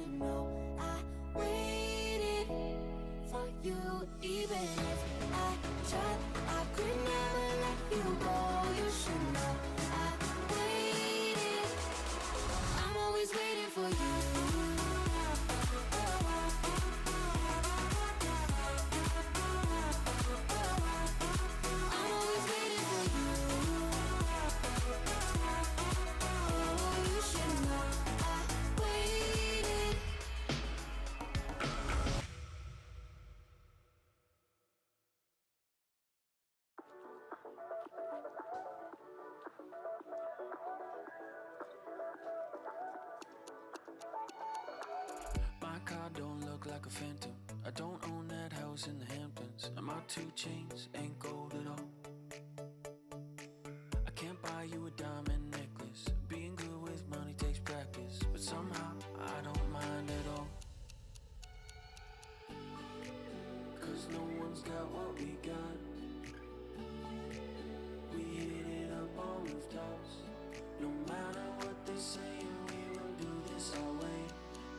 should know I waited for you. Even if I tried, I could never let you go. You should know I waited. I'm always waiting for you. My car don't look like a phantom. I don't own that house in the Hamptons, and my 2 chains ain't gold at all. I can't buy you a diamond necklace. Being good with money takes practice, but somehow I don't mind at all. 'Cause no one's got what we got. We hit it up on rooftops. No matter what they say, we will do this our way.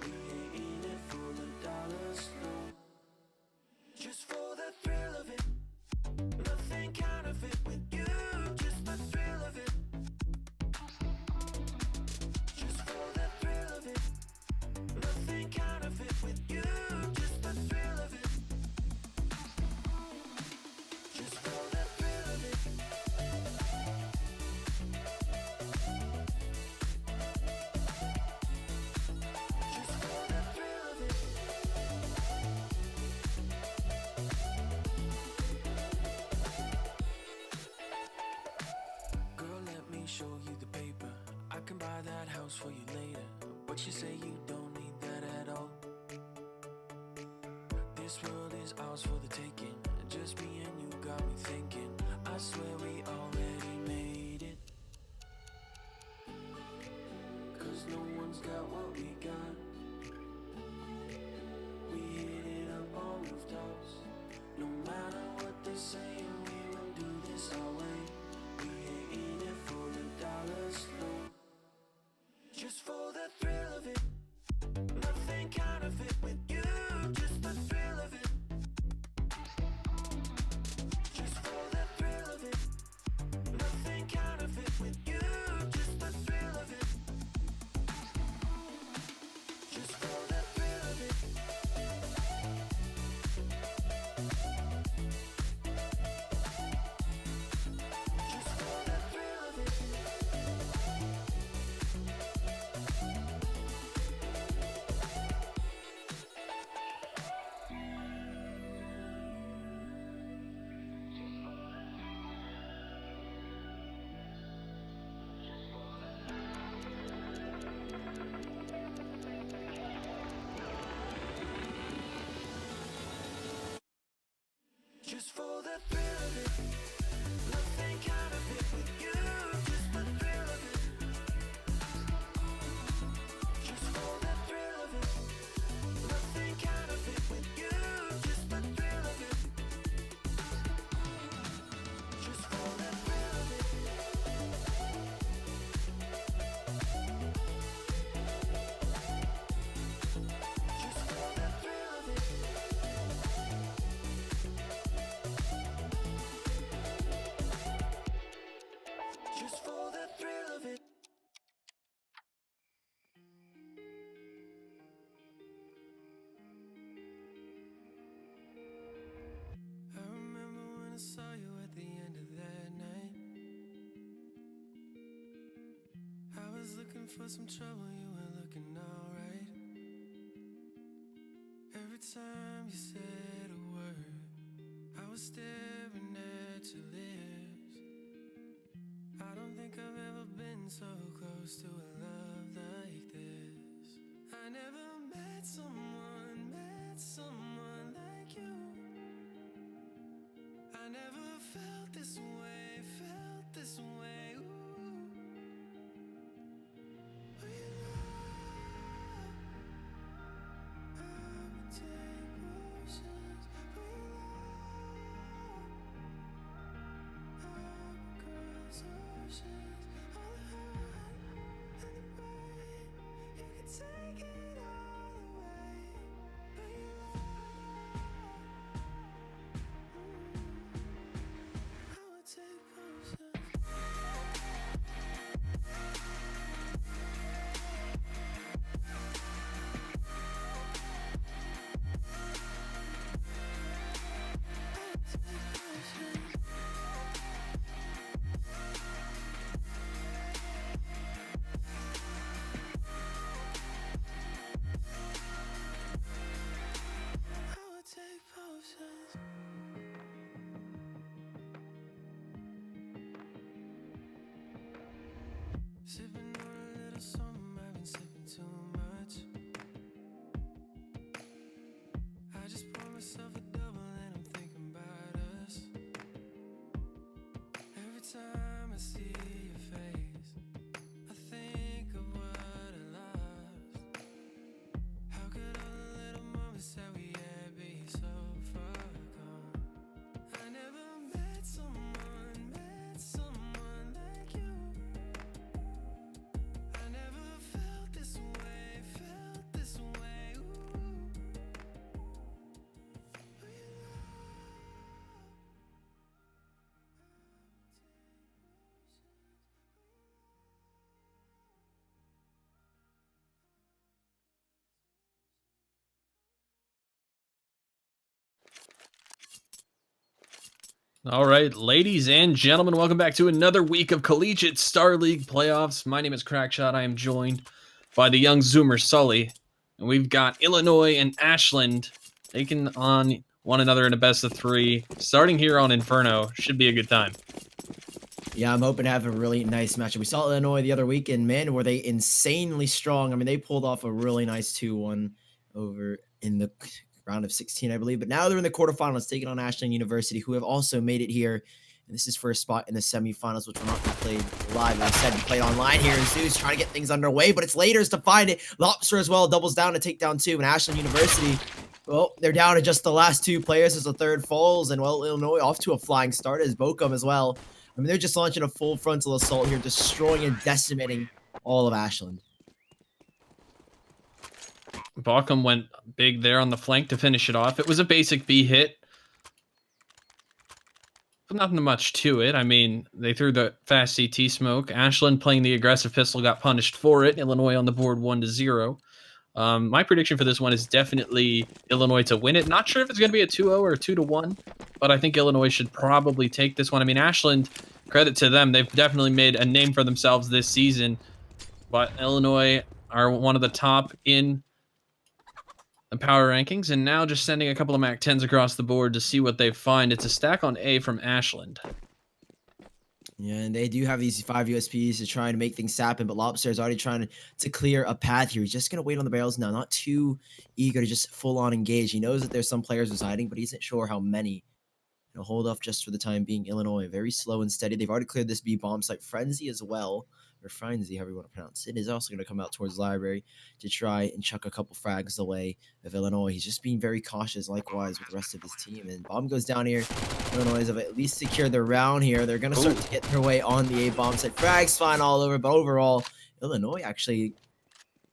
We ain't in it for the dollars, no. Just for the thrill of it. Nothing counterfeit with you. Just the thrill of it. Just for the thrill of it. Nothing counterfeit with you. Just the thrill of it. Just for the thrill of it. Just for the thrill of it. Girl, let me show you the paper. I can buy that house for you later, but you say you don't need that at all. This world is ours for the taking. Just me and you got me thinking. I swear we already made it. 'Cause no one's got what we got. We hit it up on rooftops. No matter what they say, we will do this our way. We ain't in it for the dollars, no. Just for the thrill of it. Nothing counterfeit with you. Just the thrill of it. Just for the thrill of it. Nothing counterfeit with you. Just the thrill of it. Just for the thrill of it. Just for the thrill of it. Just for the thrill of it. Nothing counterfeit with you. Just the thrill of it. Just for the thrill of it. Nothing counterfeit with you. Just the thrill of it. Just for the thrill of it. Just for the thrill of it. Just for the thrill of it. I remember when I saw you at the end of that night. I was looking for some trouble, you were looking alright. Every time you said a word, I was staring at your lips. I don't think I've ever been so close to a love like this. I never met someone like you. I never felt this way, ooh. We love, I would take potions. We love, I would cross oceans. All the heart and All right, ladies and gentlemen, welcome back to another week of Collegiate Star League playoffs. My name is Crackshot. I am joined by the young Zoomer Sully, and we've got Illinois and Ashland taking on one another in a best of three. Starting here on Inferno, should be a good time. Yeah, I'm hoping to have a really nice matchup. We saw Illinois the other week, and man, were they insanely strong. I mean, they pulled off a really nice 2-1 over in the round of 16, I believe. But now they're in the quarterfinals, taking on Ashland University, who have also made it here. And this is for a spot in the semifinals, which will not be played live. As I said, we played online here. And Zeus trying to get things underway, but it's Laters to find it. Lobster as well doubles down to take down two. And Ashland University, well, they're down to just the last two players as the third falls. And, well, Illinois off to a flying start as Bochum as well. I mean, they're just launching a full frontal assault here, destroying and decimating all of Ashland. Bochum went big there on the flank to finish it off. It was a basic B hit, but nothing much to it. I mean, they threw the fast CT smoke. Ashland playing the aggressive pistol got punished for it. Illinois on the board 1-0. My prediction for this one is definitely Illinois to win it. Not sure if it's going to be a 2-0 or a 2-1, but I think Illinois should probably take this one. I mean, Ashland, credit to them, they've definitely made a name for themselves this season, but Illinois are one of the top in the power rankings, and now just sending a couple of MAC 10s across the board to see what they find. It's a stack on A from Ashland. Yeah, and they do have these 5 USPs to try and make things happen, but Lobster is already trying to clear a path here. He's just going to wait on the barrels now, not too eager to just full-on engage. He knows that there's some players residing, but he isn't sure how many. He'll hold off just for the time being. Illinois, very slow and steady. They've already cleared this B bomb site. Frenzy as well, or Frenzy, however you want to pronounce it, is also going to come out towards Library to try and chuck a couple frags away of Illinois. He's just being very cautious, likewise, with the rest of his team. And bomb goes down here. Illinois have at least secured their round here. They're going to start to get their way on the A bomb site. Frags flying all over, but overall, Illinois actually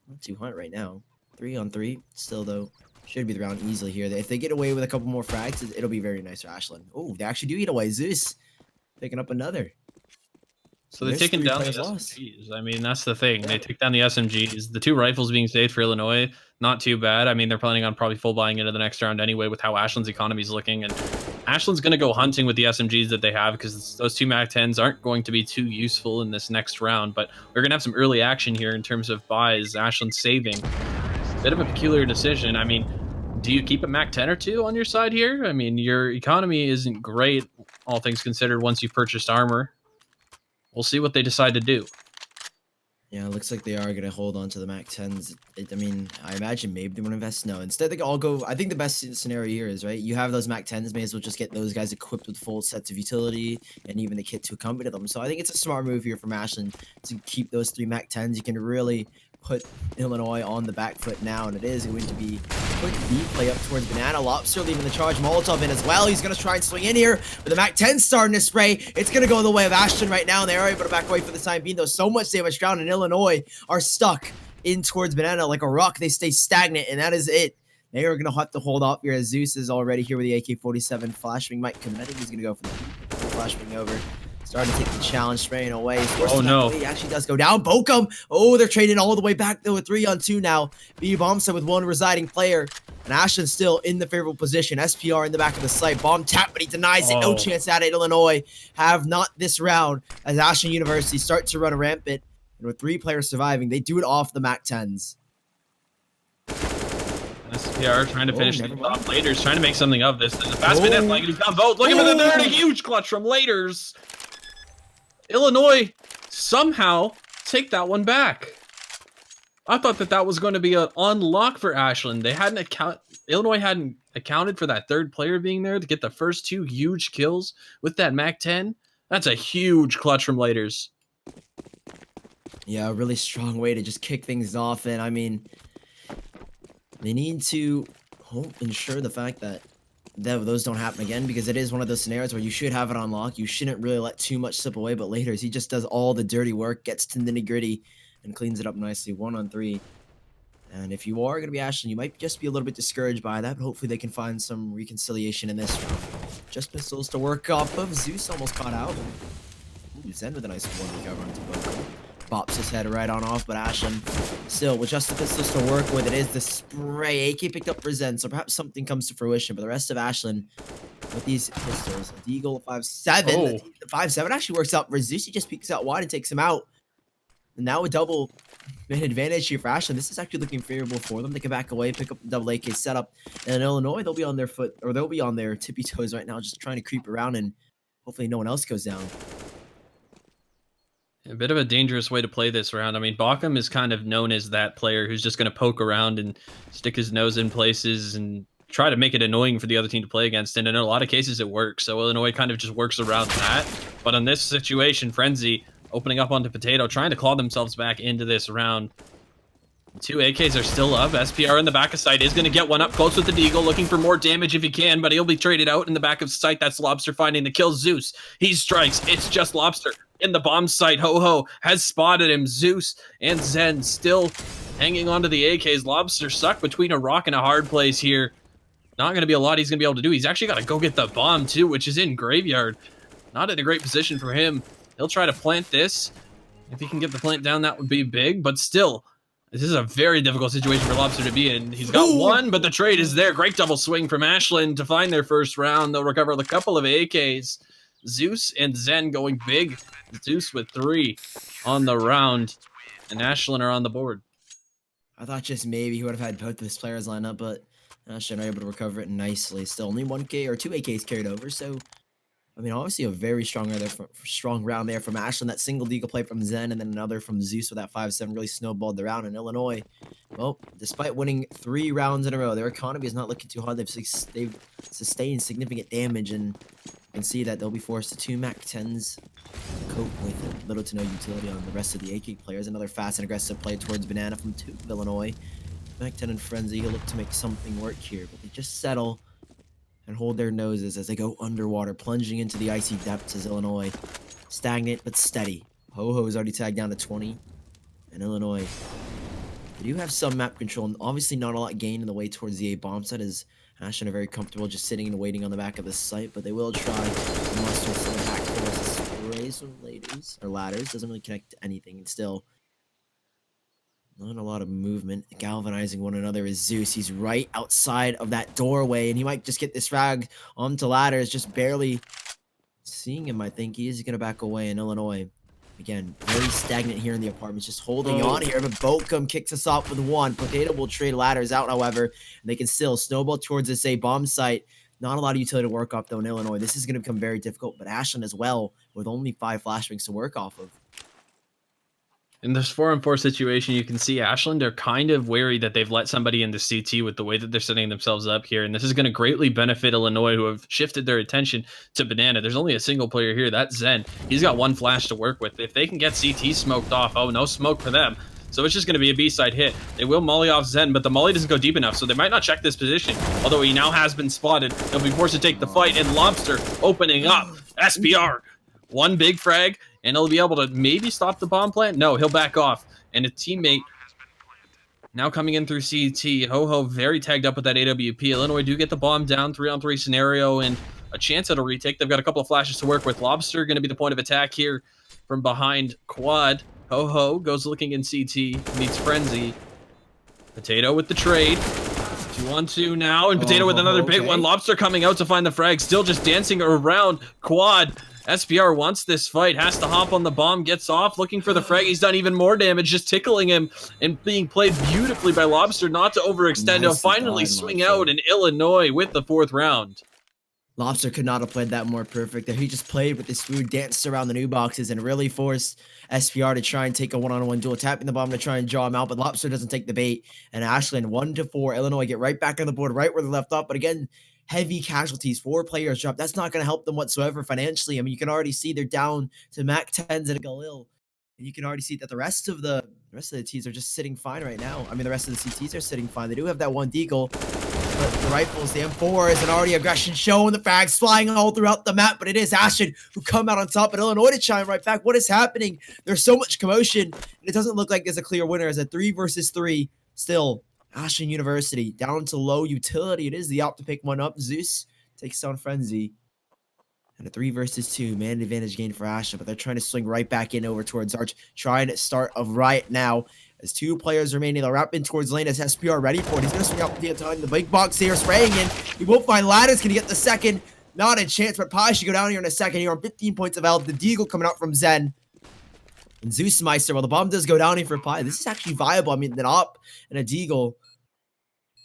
not too hot right now. 3-on-3, still though. Should be the round easily here. If they get away with a couple more frags, it'll be very nice for Ashland. Oh, they actually do eat away. Zeus picking up another. So they've taken down the SMGs. I mean, that's the thing. Yeah. They took down the SMGs. The 2 rifles being saved for Illinois, not too bad. I mean, they're planning on probably full buying into the next round anyway with how Ashland's economy is looking. And Ashland's going to go hunting with the SMGs that they have because those 2 MAC 10s aren't going to be too useful in this next round. But we're going to have some early action here in terms of buys. Ashland saving. Bit of a peculiar decision. I mean, do you keep a MAC 10 or 2 on your side here? I mean, your economy isn't great, all things considered, once you've purchased armor. We'll see what they decide to do. Yeah, it looks like they are going to hold on to the MAC 10s. I mean, I imagine maybe they want to invest. No, instead they all go. I think the best scenario here is, right, you have those MAC 10s, may as well just get those guys equipped with full sets of utility and even the kit to accompany them. So I think it's a smart move here from Ashland to keep those 3 MAC 10s. You can really put Illinois on the back foot now, and it is going to be a quick B play up towards Banana. Lobster leaving the charge. Molotov in as well. He's going to try and swing in here with the MAC 10 starting to spray. It's going to go the way of Ashland right now, and they are able to back away for the time being, though so much damage down, and Illinois are stuck in towards Banana like a rock. They stay stagnant, and that is it. They are going to have to hold off here as Zeus is already here with the AK-47. Flashbang might come in. I think he's going to go for the flashbang over. Starting to take the challenge, spraying away. Oh, no. He actually does go down. Bochum. Oh, they're trading all the way back, though, with 3-on-2 now. B bomb set with 1 residing player. And Ashland still in the favorable position. SPR in the back of the site. Bomb tap, but he denies it. No chance at it. Illinois have not this round as Ashland University start to run rampant. And with 3 players surviving, they do it off the MAC 10s. SPR trying to finish things off. Laters trying to make something of this. There's a fast minute flank. He's down both. Look at the third. A huge clutch from Laters. Illinois somehow take that one back. I thought that was going to be an unlock for Ashland. Illinois hadn't accounted for that 3rd player being there to get the first 2 huge kills with that MAC 10. That's a huge clutch from Laters. Yeah, a really strong way to just kick things off. And I mean, they need to ensure the fact that those don't happen again, because it is one of those scenarios where you should have it on lock. You shouldn't really let too much slip away, but later he just does all the dirty work, gets to the nitty-gritty, and cleans it up nicely. 1-on-3. And if you are going to be Ashland, you might just be a little bit discouraged by that, but hopefully they can find some reconciliation in this round. Just pistols to work off of. Zeus almost caught out. Ooh, Zen with a nice 1 recover onto Bochum. bops his head right on off, but Ashland still with just the pistols to work with. It is the spray. AK picked up for Zen, so perhaps something comes to fruition. But the rest of Ashland with these pistols, a Deagle 5-7. The 5-7 actually works out for Zeus. He just peeks out wide and takes him out. And now a double advantage here for Ashland. This is actually looking favorable for them. They can back away, pick up the double AK setup. And in Illinois, they'll be on their foot, or they'll be on their tippy toes right now, just trying to creep around, and hopefully no one else goes down. A bit of a dangerous way to play this round. I mean, Bockham is kind of known as that player who's just going to poke around and stick his nose in places and try to make it annoying for the other team to play against. And in a lot of cases, it works. So Illinois kind of just works around that. But in this situation, Frenzy opening up onto Potato, trying to claw themselves back into this round. 2 AKs are still up. SPR in the back of sight is going to get one up close with the Deagle, looking for more damage if he can, but he'll be traded out in the back of sight. That's Lobster finding the kill. Zeus, he strikes. It's just Lobster in the bomb site. Ho-Ho has spotted him. Zeus and Zen still hanging onto the AKs. Lobster stuck between a rock and a hard place here. Not going to be a lot he's going to be able to do. He's actually got to go get the bomb too, which is in Graveyard. Not in a great position for him. He'll try to plant this. If he can get the plant down, that would be big, but still, this is a very difficult situation for Lobster to be in. He's got one, but the trade is there. Great double swing from Ashland to find their first round. They'll recover a couple of AKs. Zeus and Zen going big. Zeus with 3 on the round, and Ashland are on the board. I thought just maybe he would have had both of his players line up, but Ashland are able to recover it nicely. Still only 1K or 2 AKs carried over, so I mean, obviously a very strong round there from Ashland. That single Deagle play from Zen and then another from Zeus with that 5-7 really snowballed the round in Illinois. Well, despite winning 3 rounds in a row, their economy is not looking too hard. They've sustained significant damage, and you can see that they'll be forced to 2 MAC-10s to cope with little to no utility on the rest of the AK players. Another fast and aggressive play towards Banana from 2 of Illinois. MAC-10 and Frenzy will look to make something work here, but they just settle and hold their noses as they go underwater, plunging into the icy depths as Illinois. Stagnant but steady. Ho-Ho is already tagged down to 20. And Illinois, they do have some map control, and obviously not a lot gained in the way towards the A bomb site, as Ashland are very comfortable just sitting and waiting on the back of the site, but they will try to muster some attack forces. Sprays or ladders. Doesn't really connect to anything, and still not a lot of movement. Galvanizing one another is Zeus. He's right outside of that doorway, and he might just get this frag onto ladders, just barely seeing him, I think. He is going to back away in Illinois. Again, very stagnant here in the apartments, just holding on here, but Bokum kicks us off with 1. Potato will trade ladders out, however, and they can still snowball towards this A bomb site. Not a lot of utility to work off, though, in Illinois. This is going to become very difficult, but Ashland as well, with only 5 flashbangs to work off of. In this 4-on-4 situation, you can see Ashland are kind of wary that they've let somebody into CT with the way that they're setting themselves up here. And this is going to greatly benefit Illinois, who have shifted their attention to Banana. There's only a single player here. That's Zen. He's got 1 flash to work with. If they can get CT smoked off, oh, no smoke for them. So it's just going to be a B-side hit. They will molly off Zen, but the molly doesn't go deep enough, so they might not check this position. Although he now has been spotted. He'll be forced to take the fight, and Lobster opening up. SPR. 1 big frag, and he'll be able to maybe stop the bomb plant. No, he'll back off. And a teammate now coming in through CT. Ho-Ho very tagged up with that AWP. Illinois do get the bomb down, 3-on-3 scenario, and a chance at a retake. They've got a couple of flashes to work with. Lobster going to be the point of attack here from behind quad. Ho-Ho goes looking in CT, meets Frenzy. Potato with the trade. 2-on-2 now, and Potato with another big one. Lobster coming out to find the frag, still just dancing around quad. SPR wants this fight, has to hop on the bomb, gets off, looking for the frag. He's done even more damage, just tickling him, and being played beautifully by Lobster not to overextend. He'll finally swing out in Illinois with the 4th round. Lobster could not have played that more perfect there. He just played with this food, danced around the new boxes, and really forced SPR to try and take a 1-on-1 duel, tapping the bomb to try and draw him out, but Lobster doesn't take the bait. And Ashland, 1-4. Illinois get right back on the board, right where they left off, but again, heavy casualties, 4 players drop. That's not going to help them whatsoever financially. I mean, you can already see they're down to MAC-10s and a Galil. And you can already see that the rest of the T's are just sitting fine right now. I mean, the rest of the CTs are sitting fine. They do have that 1 Deagle, but the rifles, the M4s, and already aggression showing, the frags flying all throughout the map, but it is Ashland who come out on top, and Illinois to chime right back. What is happening? There's so much commotion, and it doesn't look like there's a clear winner as a 3 versus 3 still. Ashland University down to low utility. It is the op to pick one up. Zeus takes down Frenzy. And a 3 versus 2 man advantage gain for Ashland, but they're trying to swing right back in over towards Arch, trying to start a riot now. As 2 players remaining, they'll wrap in towards lane as SPR ready for it. He's going to swing out the big box here, spraying in. He won't find Ladder's going to get the second. Not a chance, but Pi should go down here in a second here on 15 points of health. The Deagle coming out from Zen. And Zeus Meister, well, the bomb does go down here for Pi. This is actually viable. I mean, an op and a Deagle,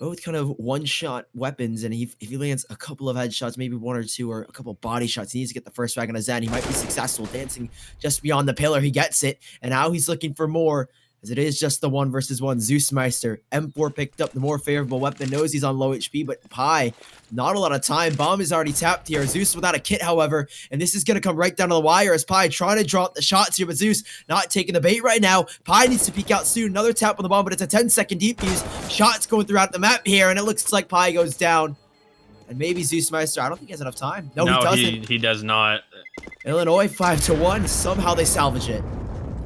both kind of one-shot weapons, and if he lands a couple of headshots, maybe 1 or 2, or a couple of body shots, he needs to get the first frag on a Zen. He might be successful, dancing just beyond the pillar. He gets it, and now he's looking for more, as it is just the 1 versus 1. Zeus Meister, M4 picked up the more favorable weapon, knows he's on low HP, but Pi, not a lot of time. Bomb is already tapped here. Zeus without a kit, however, and this is going to come right down to the wire as Pi trying to draw up the shots here, but Zeus not taking the bait right now. Pi needs to peek out soon. Another tap on the bomb, but it's a 10-second defuse. Shots going throughout the map here, and it looks like Pi goes down. And maybe Zeus Meister, I don't think he has enough time. No, he doesn't. He does not. Illinois 5-1. Somehow they salvage it.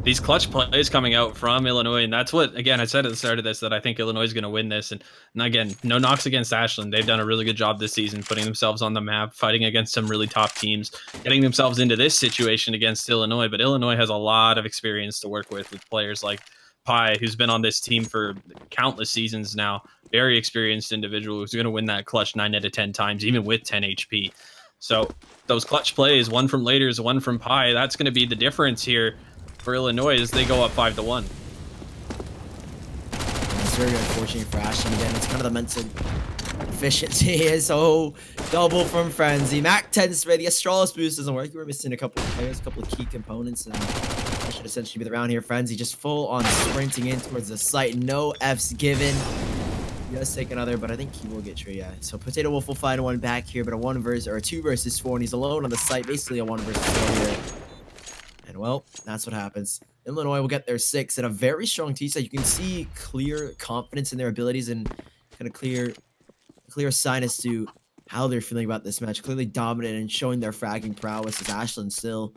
These clutch plays coming out from Illinois, and that's what, again, I said at the start of this, that I think Illinois is going to win this. And again, no knocks against Ashland. They've done a really good job this season, putting themselves on the map, fighting against some really top teams, getting themselves into this situation against Illinois. But Illinois has a lot of experience to work with players like Pi, who's been on this team for countless seasons now. Very experienced individual who's going to win that clutch 9 out of 10 times, even with 10 HP. So those clutch plays, one from Laters, one from Pi, that's going to be the difference here for Illinois as they go up 5-1. It's very unfortunate for Ashland again. It's kind of the mental efficiency here. So double from Frenzy. Mac 10 spray. The Astralis boost doesn't work. We're missing a couple of players, a couple of key components, and that should essentially be the round here. Frenzy just full on sprinting in towards the site. No F's given. He does take another, but I think he will get tree. Yeah. So Potato Wolf will find 1 back here, but a 2 versus 4, and he's alone on the site. Basically a 1 versus 4 here. And well, that's what happens. Illinois will get their 6 and a very strong T-side. You can see clear confidence in their abilities and kind of clear sign as to how they're feeling about this match. Clearly dominant and showing their fragging prowess as Ashland still.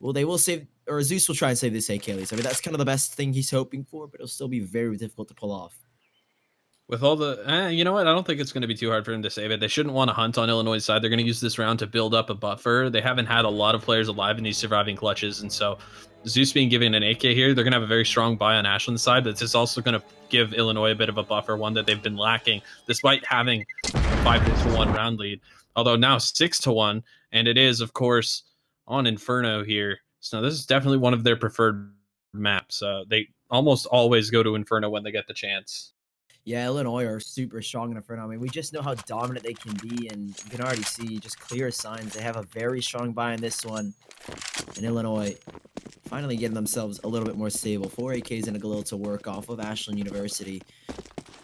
Well, they will save, or Zeus will try and save this AK lead. So I mean, that's kind of the best thing he's hoping for, but it'll still be very difficult to pull off. With all the, you know what? I don't think it's going to be too hard for him to save it. They shouldn't want to hunt on Illinois' side. They're going to use this round to build up a buffer. They haven't had a lot of players alive in these surviving clutches, and so Zeus being given an AK here, they're going to have a very strong buy on Ashland's side, but this is also going to give Illinois a bit of a buffer, one that they've been lacking, despite having a 5-1 round lead. Although now 6-1, and it is, of course, on Inferno here. So this is definitely one of their preferred maps. They almost always go to Inferno when they get the chance. Yeah, Illinois are super strong in Inferno. I mean, we just know how dominant they can be, and you can already see just clear signs. They have a very strong buy in this one. And Illinois finally getting themselves a little bit more stable. 4 AKs and a Galil to work off of Ashland University.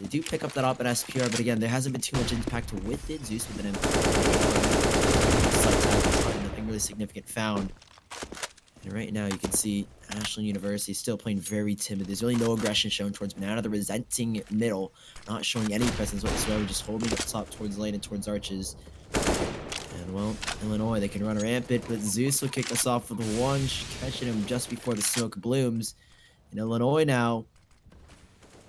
They do pick up that op at SPR, but again, there hasn't been too much impact with it. Zeus with an impact. Nothing really significant found. And right now, you can see Ashland University still playing very timid. There's really no aggression shown towards Banana. The resenting middle, not showing any presence whatsoever, just holding up top towards lane and towards arches. And well, Illinois, they can run rampant, but Zeus will kick us off with 1, catching him just before the smoke blooms. And Illinois now,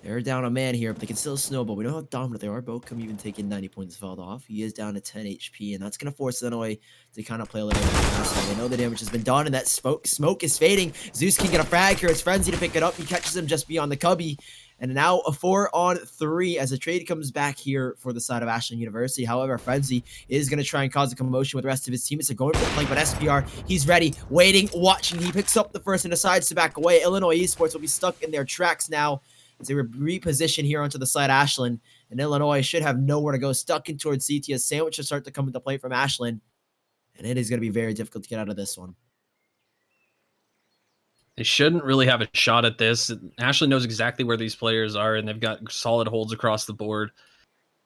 they're down a man here, but they can still snowball. We know how dominant they are. Bokum even taking 90 points felled off. He is down to 10 HP, and that's going to force Illinois to kind of play a little bit faster. They know the damage has been done, and that smoke is fading. Zeus can get a frag here. It's Frenzy to pick it up. He catches him just beyond the cubby. And now a 4-on-3 as the trade comes back here for the side of Ashland University. However, Frenzy is going to try and cause a commotion with the rest of his team. It's going for the flank, but SPR, he's ready, waiting, watching. He picks up the first and decides to back away. Illinois Esports will be stuck in their tracks now as they reposition here onto the side of Ashland. And Illinois should have nowhere to go, stuck in towards CT as sandwich will start to come into play from Ashland. And it is going to be very difficult to get out of this one. They shouldn't really have a shot at this. Ashland knows exactly where these players are, and they've got solid holds across the board.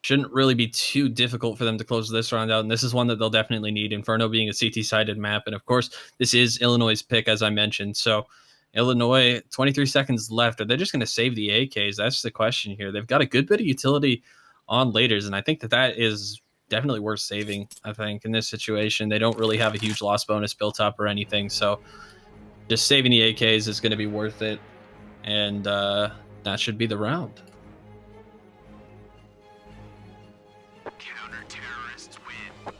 Shouldn't really be too difficult for them to close this round out, and this is one that they'll definitely need. Inferno being a CT-sided map, and of course, this is Illinois' pick, as I mentioned. So Illinois, 23 seconds left. Are they just going to save the AKs? That's the question here. They've got a good bit of utility on Laters, and I think that is definitely worth saving, I think, in this situation. They don't really have a huge loss bonus built up or anything, so just saving the AKs is going to be worth it, and that should be the round. Counter-terrorists win.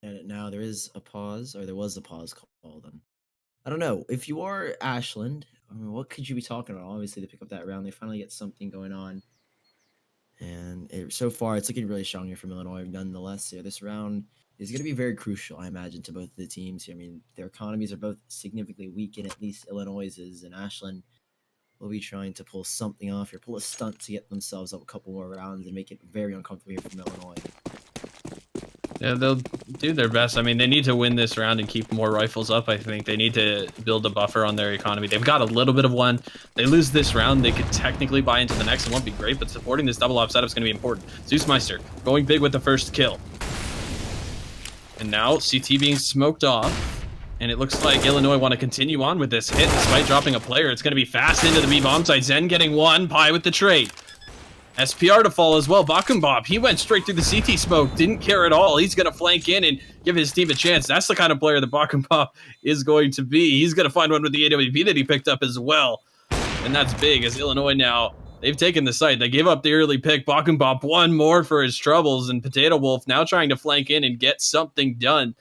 at it now. There is a pause, or there was a pause called. I don't know. If you are Ashland, I mean, what could you be talking about? Obviously, to pick up that round, they finally get something going on. And so far, it's looking really strong here from Illinois. Nonetheless, here, this round is going to be very crucial, I imagine, to both of the teams here. I mean, their economies are both significantly weak, and at least Illinois is, and Ashland will be trying to pull something off here, pull a stunt to get themselves up a couple more rounds and make it very uncomfortable here from Illinois. Yeah, they'll do their best. I mean, they need to win this round and keep more rifles up. I think they need to build a buffer on their economy. They've got a little bit of one. They lose this round, they could technically buy into the next. It won't be great, but supporting this double op setup is going to be important. Zeusmeister going big with the first kill. And now CT being smoked off. And it looks like Illinois want to continue on with this hit despite dropping a player. It's going to be fast into the B bomb site. Zen getting one. Pi with the trade. SPR to fall as well. Bakumbop, he went straight through the CT smoke. Didn't care at all. He's going to flank in and give his team a chance. That's the kind of player that Bakumbop is going to be. He's going to find one with the AWP that he picked up as well. And that's big as Illinois now, they've taken the site. They gave up the early pick. Bakumbop one more for his troubles. And Potato Wolf now trying to flank in and get something done.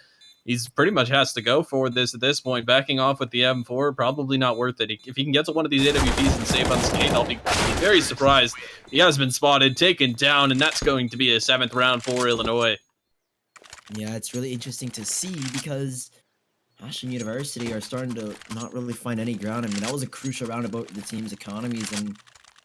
He's pretty much has to go for this at this point. Backing off with the M4, probably not worth it. If he can get to one of these AWPs and save unscathed, I'll be very surprised. He has been spotted, taken down, and that's going to be a 7th round for Illinois. Yeah, it's really interesting to see because Ashland University are starting to not really find any ground. I mean, that was a crucial round about the team's economies, and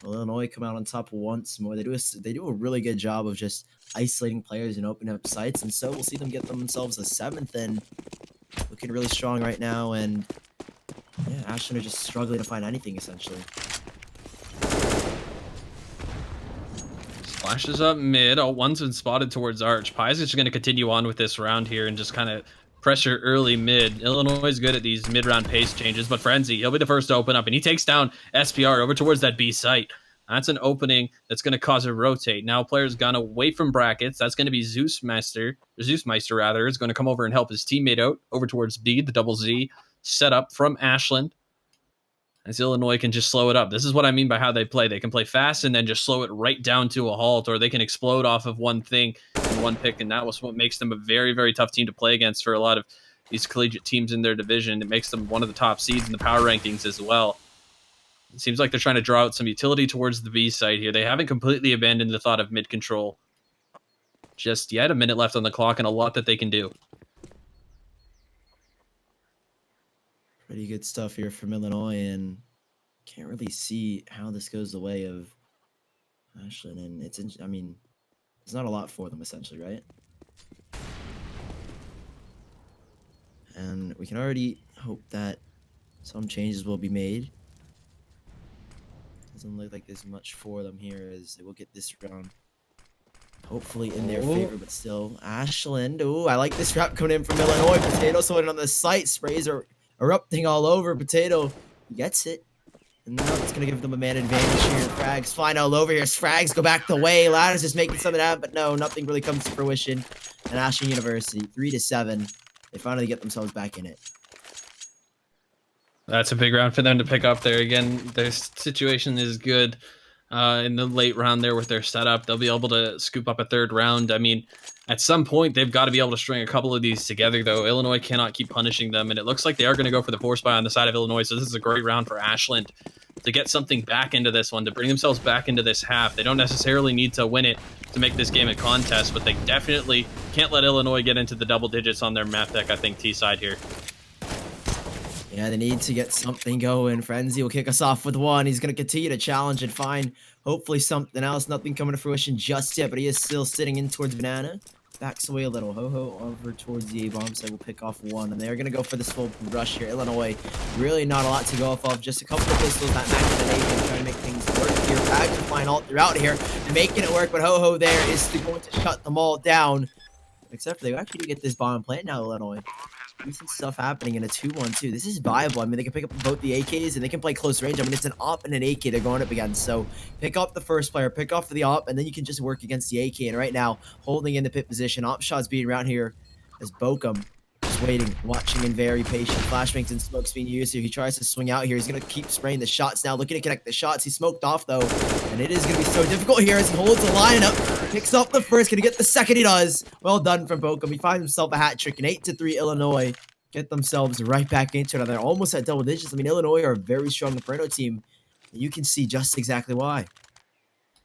Illinois come out on top once more. They do a really good job of just isolating players and opening up sites, and so we'll see them get themselves a 7th and looking really strong right now. And yeah, Ashland are just struggling to find anything essentially. Flashes up mid. Oh, one's been spotted towards Arch. Pies is just going to continue on with this round here and just kind of pressure early mid. Illinois is good at these mid-round pace changes, but Frenzy, he'll be the first to open up, and he takes down SPR over towards that B site. That's an opening that's going to cause a rotate. Now players gone away from brackets. That's going to be Zeusmeister rather, is going to come over and help his teammate out over towards B, the double Z set up from Ashland. As Illinois can just slow it up. This is what I mean by how they play. They can play fast and then just slow it right down to a halt, or they can explode off of one thing and one pick, and that was what makes them a very, very tough team to play against for a lot of these collegiate teams in their division. It makes them one of the top seeds in the power rankings as well. It seems like they're trying to draw out some utility towards the B side here. They haven't completely abandoned the thought of mid control just yet. A minute left on the clock and a lot that they can do. Pretty good stuff here from Illinois, and can't really see how this goes the way of Ashland. And I mean, there's not a lot for them essentially, right? And we can already hope that some changes will be made. Doesn't look like there's much for them here, as they will get this round hopefully in their favor, but still Ashland. Oh, I like this trap coming in from Illinois. Potato someone on the site. Sprays are erupting all over. Potato gets it, and now it's gonna give them a man advantage here. Frags flying all over here. Frags go back the way. Ladder's just making something happen, but no, nothing really comes to fruition. And Ashland University 3-7. They finally get themselves back in it. That's a big round for them to pick up there. Again, their situation is good in the late round there with their setup. They'll be able to scoop up a 3rd round. I mean, at some point, they've got to be able to string a couple of these together, though. Illinois cannot keep punishing them, and it looks like they are going to go for the force buy on the side of Illinois, so this is a great round for Ashland to get something back into this one, to bring themselves back into this half. They don't necessarily need to win it to make this game a contest, but they definitely can't let Illinois get into the double digits on their map deck, I think, T-side here. Yeah, they need to get something going. Frenzy will kick us off with one. He's going to continue to challenge and find hopefully something else. Nothing coming to fruition just yet, but he is still sitting in towards Banana. Backs away a little. Ho-Ho over towards the A-bomb, so we'll pick off one. And they're going to go for this full rush here. Illinois, really not a lot to go off of. Just a couple of pistols, that max and A, trying to make things work here. Bags are flying all throughout here, making it work, but Ho-Ho there is going to shut them all down. Except for they actually do get this bomb plant now, Illinois. Decent stuff happening in a 2-1-2. This is viable. I mean, they can pick up both the AKs and they can play close range. I mean, it's an op and an AK they're going up against. So pick up the first player, pick off the op, and then you can just work against the AK. And right now, holding in the pit position, op shots being around here as Bokum just just waiting, watching, and very patient. Flashbangs and smokes being used here. He tries to swing out here. He's going to keep spraying the shots now, looking to connect the shots. He smoked off, though, and it is going to be so difficult here as he holds the line up. Picks up the first, going to get the second. He does. Well done from Bokum. He finds himself a hat trick, and 8-3 Illinois get themselves right back into it. They're almost at double digits. I mean, Illinois are a very strong Inferno team. You can see just exactly why.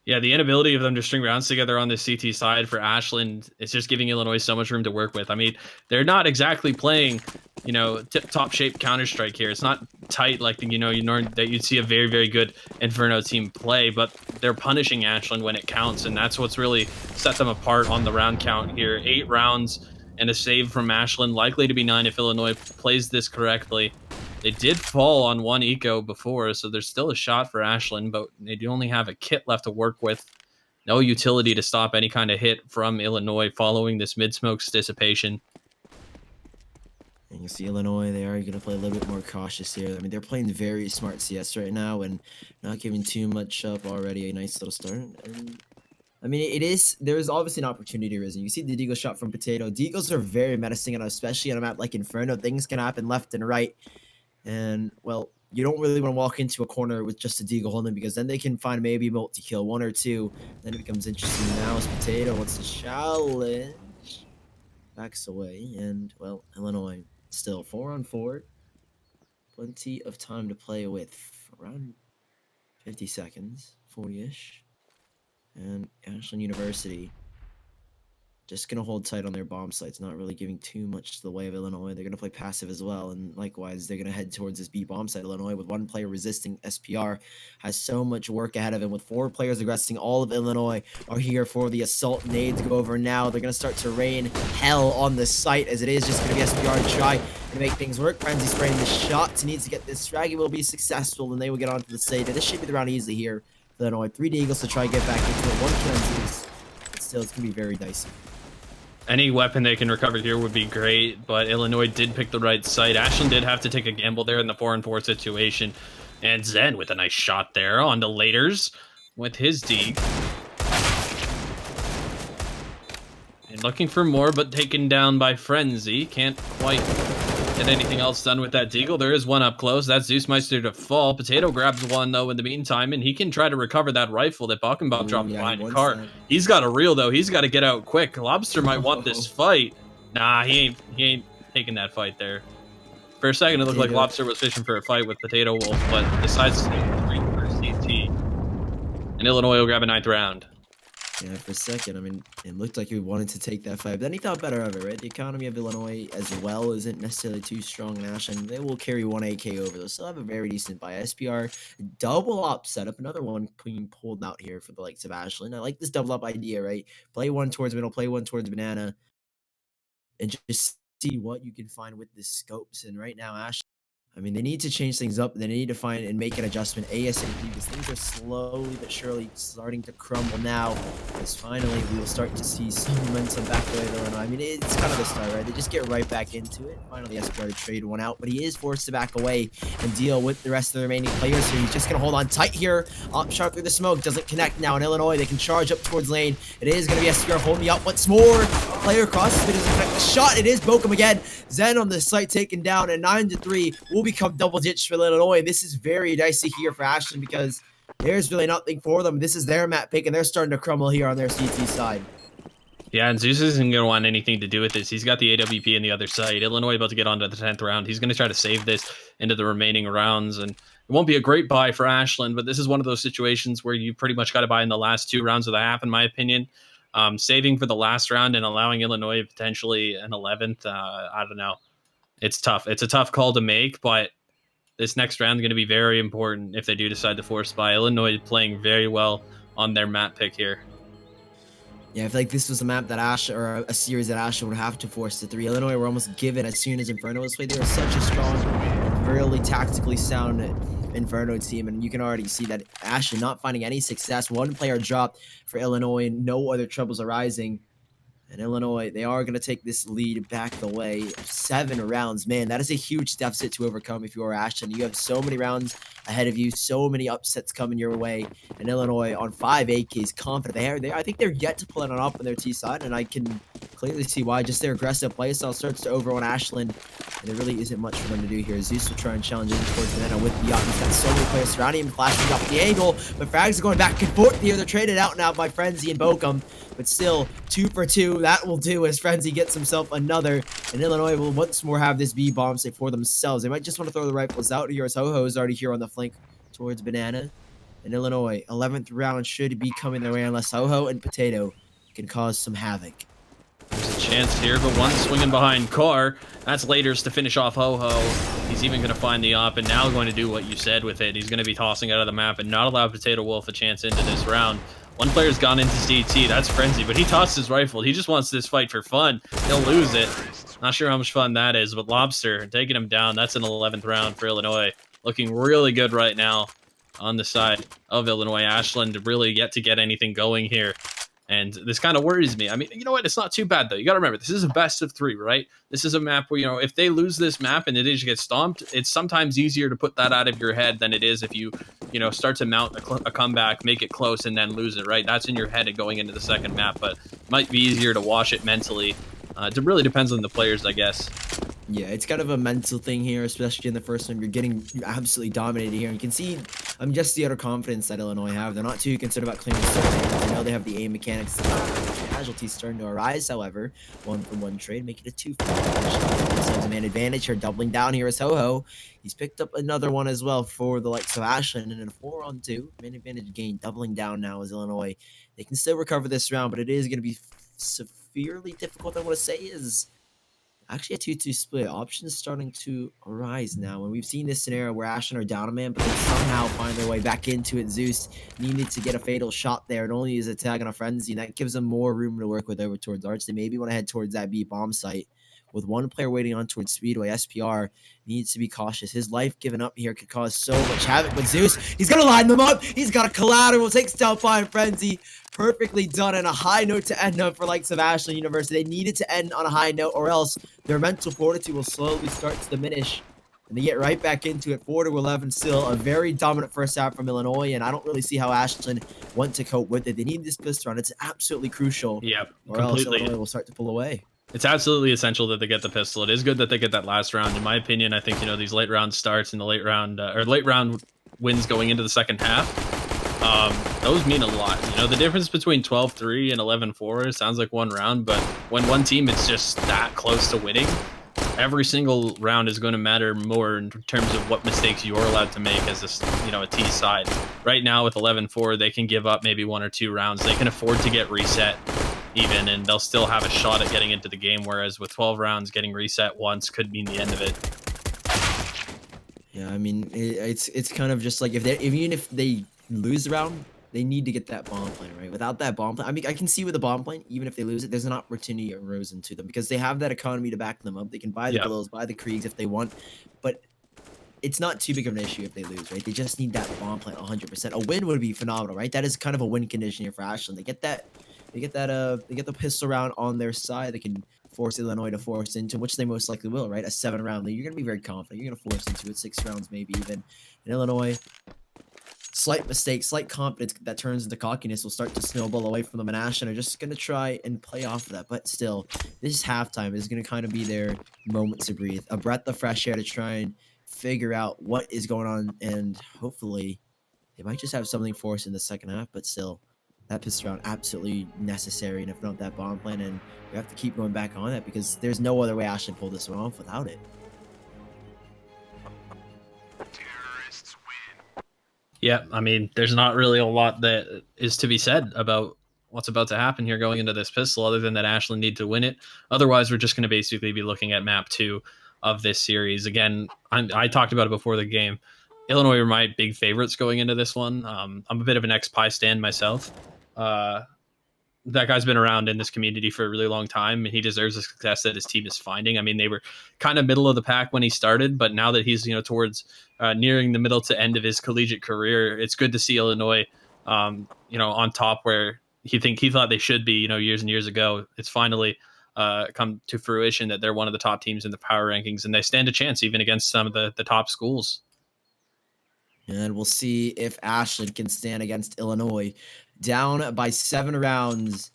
Yeah, the inability of them to string rounds together on the CT side for Ashland is just giving Illinois so much room to work with. I mean, they're not exactly playing, you know, tip-top shape Counter-Strike here. It's not tight like, you know, that you'd see a very, very good Inferno team play, but they're punishing Ashland when it counts, and that's what's really set them apart on the round count here. 8 rounds and a save from Ashland, likely to be 9 if Illinois plays this correctly. They did fall on 1 eco before, so there's still a shot for Ashland, but they do only have a kit left to work with. No utility to stop any kind of hit from Illinois following this mid-smokes dissipation. And you see Illinois, they are going to play a little bit more cautious here. I mean, they're playing very smart CS right now and not giving too much up already. A nice little start. And, I mean, there's obviously an opportunity risen. You see the Deagle shot from Potato. Deagles are very menacing, and especially on a map like Inferno, things can happen left and right. And, well, you don't really want to walk into a corner with just a Deagle holding, because then they can find maybe a multi-kill, 1 or 2. Then it becomes interesting. Now it's Potato wants to challenge. Backs away. And, well, Illinois still 4-on-4. Plenty of time to play with. Around 50 seconds. 40-ish. And Ashland University just going to hold tight on their bomb sites, not really giving too much to the way of Illinois. They're going to play passive as well, and likewise, they're going to head towards this B bomb site. Illinois, with 1 player resisting SPR, has so much work ahead of him. With 4 players aggressing, all of Illinois are here for the assault nade to go over now. They're going to start to rain hell on the site, as it is just going to be SPR to try and make things work. Frenzy spraying the shots. He needs to get this frag. He will be successful, and they will get onto the site. And this should be the round easily here for Illinois. 3 Deagles to try and get back into it. 1 kill on Zeus, but still, it's going to be very dicey. Any weapon they can recover here would be great, but Illinois did pick the right site. Ashland did have to take a gamble there in the 4-on-4 situation. And Zen with a nice shot there on the Laters with his Deeg. And looking for more, but taken down by Frenzy. Can't quite get anything else done with that Deagle. There is 1 up close. That's Zeusmeister to fall. Potato grabs 1, though, in the meantime, and he can try to recover that rifle that Bockenbach dropped behind the car. He's got a reel, though. He's got to get out quick. Lobster might want this fight. Nah, he ain't taking that fight there. For a second, it looked like Lobster was fishing for a fight with Potato Wolf, but decides to retreat for CT. And Illinois will grab a 9th round. Yeah, for a second, I mean, it looked like he wanted to take that fight, but then he thought better of it, right? The economy of Illinois as well isn't necessarily too strong in Ashland. They will carry 1 AK over. They'll still have a very decent buy. SPR, double up setup. Another one being pulled out here for the likes of Ashland. I like this double up idea, right? Play 1 towards middle, play 1 towards banana, and just see what you can find with the scopes. And right now, Ashland, I mean, they need to change things up. They need to find and make an adjustment ASAP, because things are slowly but surely starting to crumble now. Because finally, we will start to see some momentum back away to Illinois. I mean, it's kind of the start, right? They just get right back into it. Finally, SPR to trade 1 out, but he is forced to back away and deal with the rest of the remaining players here. He's just going to hold on tight here. Up sharp through the smoke. Doesn't connect now in Illinois. They can charge up towards lane. It is going to be SPR holding up once more. Player crosses, but doesn't connect the shot. It is Bokum again. Zen on the site taken down, and 9-3 will become double digits for Illinois. This is very dicey here for Ashland, because there's really nothing for them. This is their map pick, and they're starting to crumble here on their CT side. Yeah, and Zeus isn't going to want anything to do with this. He's got the AWP on the other side. Illinois about to get onto the 10th round. He's going to try to save this into the remaining rounds, and it won't be a great buy for Ashland, but this is one of those situations where you pretty much got to buy in the last 2 rounds of the half, in my opinion. Saving for the last round and allowing Illinois potentially an 11th, I don't know. It's tough. It's a tough call to make, but this next round is going to be very important if they do decide to force buy. Illinois playing very well on their map pick here. Yeah, I feel like this was a map that a series that Ashland would have to force to 3. Illinois were almost given as soon as Inferno was played. They were such a strong, really tactically sound Inferno team, and you can already see that Ashland not finding any success. 1 player dropped for Illinois, and no other troubles arising. And Illinois, they are going to take this lead back away. 7 rounds. Man, that is a huge deficit to overcome if you are Ashland. You have so many rounds ahead of you, so many upsets coming your way. And Illinois on 5 AKs, confident. I think they're yet to pull it on up on their T side, and I can clearly see why. Just their aggressive playstyle starts to over on Ashland, and there really isn't much for them to do here. Zeus will try and challenge in towards Banana with the He's got so many players surrounding him, flashing up the angle, but frags are going back and forth here. They're traded out now by Frenzy and Bokum, but still 2 for 2. That will do as Frenzy gets himself another, and Illinois will once more have this B bomb safe for themselves. They might just want to throw the rifles out here as Ho-Ho is already here on the flank towards Banana. And Illinois, 11th round should be coming their way unless Ho-Ho and Potato can cause some havoc. There's a chance here, but one swinging behind Carr. That's Laters to finish off Ho-Ho. He's even going to find the op and now going to do what you said with it. He's going to be tossing out of the map and not allow Potato Wolf a chance into this round. One player's gone into CT. That's Frenzy, but he tossed his rifle. He just wants this fight for fun. He'll lose it. Not sure how much fun that is, but Lobster taking him down. That's an 11th round for Illinois. Looking really good right now on the side of Illinois. Ashland really yet to get anything going here. And this kind of worries me. I mean, you know what? It's not too bad, though. You got to remember, this is a best of 3, right? This is a map where, you know, if they lose this map and they just get stomped, it's sometimes easier to put that out of your head than it is if you start to mount a comeback, make it close, and then lose it, right? That's in your head going into the second map, but it might be easier to wash it mentally. It really depends on the players, I guess. Yeah, it's kind of a mental thing here, especially in the first one. You're absolutely dominated here. And you can see just the utter confidence that Illinois have. They're not too concerned about clearing the circle. They know they have the aim mechanics. Casualties starting to arise, however. 1-for-1 trade, make it a 2-for-1. Themselves a man advantage here, doubling down here is Ho-Ho. He's picked up another one as well for the likes of Ashland. And in a 4-on-2, man advantage gain, doubling down now is Illinois. They can still recover this round, but it is going to be severely difficult. I want to say is actually a 2-2 split. Options starting to arise now. And we've seen this scenario where Ashland are down a man, but they somehow find their way back into it. Zeus needed to get a fatal shot there and only use a tag on a Frenzy. And that gives them more room to work with over towards Arch. They maybe want to head towards that B bomb site. With one player waiting on towards Speedway, SPR needs to be cautious. His life given up here could cause so much havoc with Zeus. He's going to line them up. He's got a collateral. Takes down Fine Frenzy. Perfectly done and a high note to end up for likes of Ashland University. They needed to end on a high note or else their mental fortitude will slowly start to diminish. And they get right back into it. 4-11 still. A very dominant first half from Illinois. And I don't really see how Ashland want to cope with it. They need this pistol round. It's absolutely crucial. Yeah, or else Illinois will start to pull away. It's absolutely essential that they get the pistol. It is good that they get that last round. In my opinion, I think, these late round starts and the late round wins going into the second half, those mean a lot. The difference between 12-3 and 11-4 sounds like one round, but when one team is just that close to winning, every single round is going to matter more in terms of what mistakes you're allowed to make as a T side. Right now with 11-4, they can give up maybe 1 or 2 rounds. They can afford to get reset even, and they'll still have a shot at getting into the game, whereas with 12 rounds, getting reset once could mean the end of it. Yeah, I mean, it's kind of just like even if they lose the round, they need to get that bomb plane, right? Without that bomb plane, I mean, I can see with the bomb plane, even if they lose it, there's an opportunity arisen to them because they have that economy to back them up. They can buy the Bills, buy the Kriegs if they want, but it's not too big of an issue if they lose, right? They just need that bomb plane 100%. A win would be phenomenal, right? That is kind of a win condition here for Ashland. They get the pistol round on their side. They can force Illinois to force into, which they most likely will, right? A 7-round lead. You're gonna be very confident. You're gonna force into it 6 rounds, maybe even. In Illinois, slight mistake, slight confidence that turns into cockiness will start to snowball away from them, and Ashland are just gonna try and play off of that. But still, this halftime is gonna kind of be their moment to breathe, a breath of fresh air to try and figure out what is going on, and hopefully, they might just have something for us in the second half. But still, that pistol round absolutely necessary, and if not that bomb plan, and we have to keep going back on that because there's no other way Ashland pull this one off without it. Yeah, I mean, there's not really a lot that is to be said about what's about to happen here going into this pistol, other than that Ashland need to win it. Otherwise, we're just going to basically be looking at map 2 of this series. Again, I talked about it before the game. Illinois are my big favorites going into this one. I'm a bit of an ex-Pi stan myself. That guy's been around in this community for a really long time, and he deserves the success that his team is finding. I mean, they were kind of middle of the pack when he started, but now that he's towards nearing the middle to end of his collegiate career, it's good to see Illinois, on top where he thought they should be, years and years ago. It's finally come to fruition that they're one of the top teams in the power rankings, and they stand a chance even against some of the top schools. And we'll see if Ashland can stand against Illinois. Down by 7 rounds.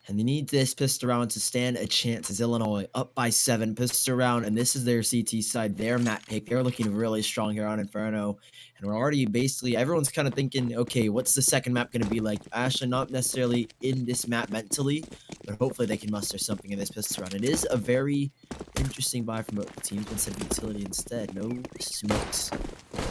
And they need this pistol round to stand a chance as Illinois up by 7 pistol round. And this is their CT side, their map pick. They're looking really strong here on Inferno. And we're already basically, everyone's kind of thinking, okay, what's the second map going to be like? Ashland not necessarily in this map mentally, but hopefully they can muster something in this pistol round. It is a very interesting buy from both teams instead of utility instead. No smokes.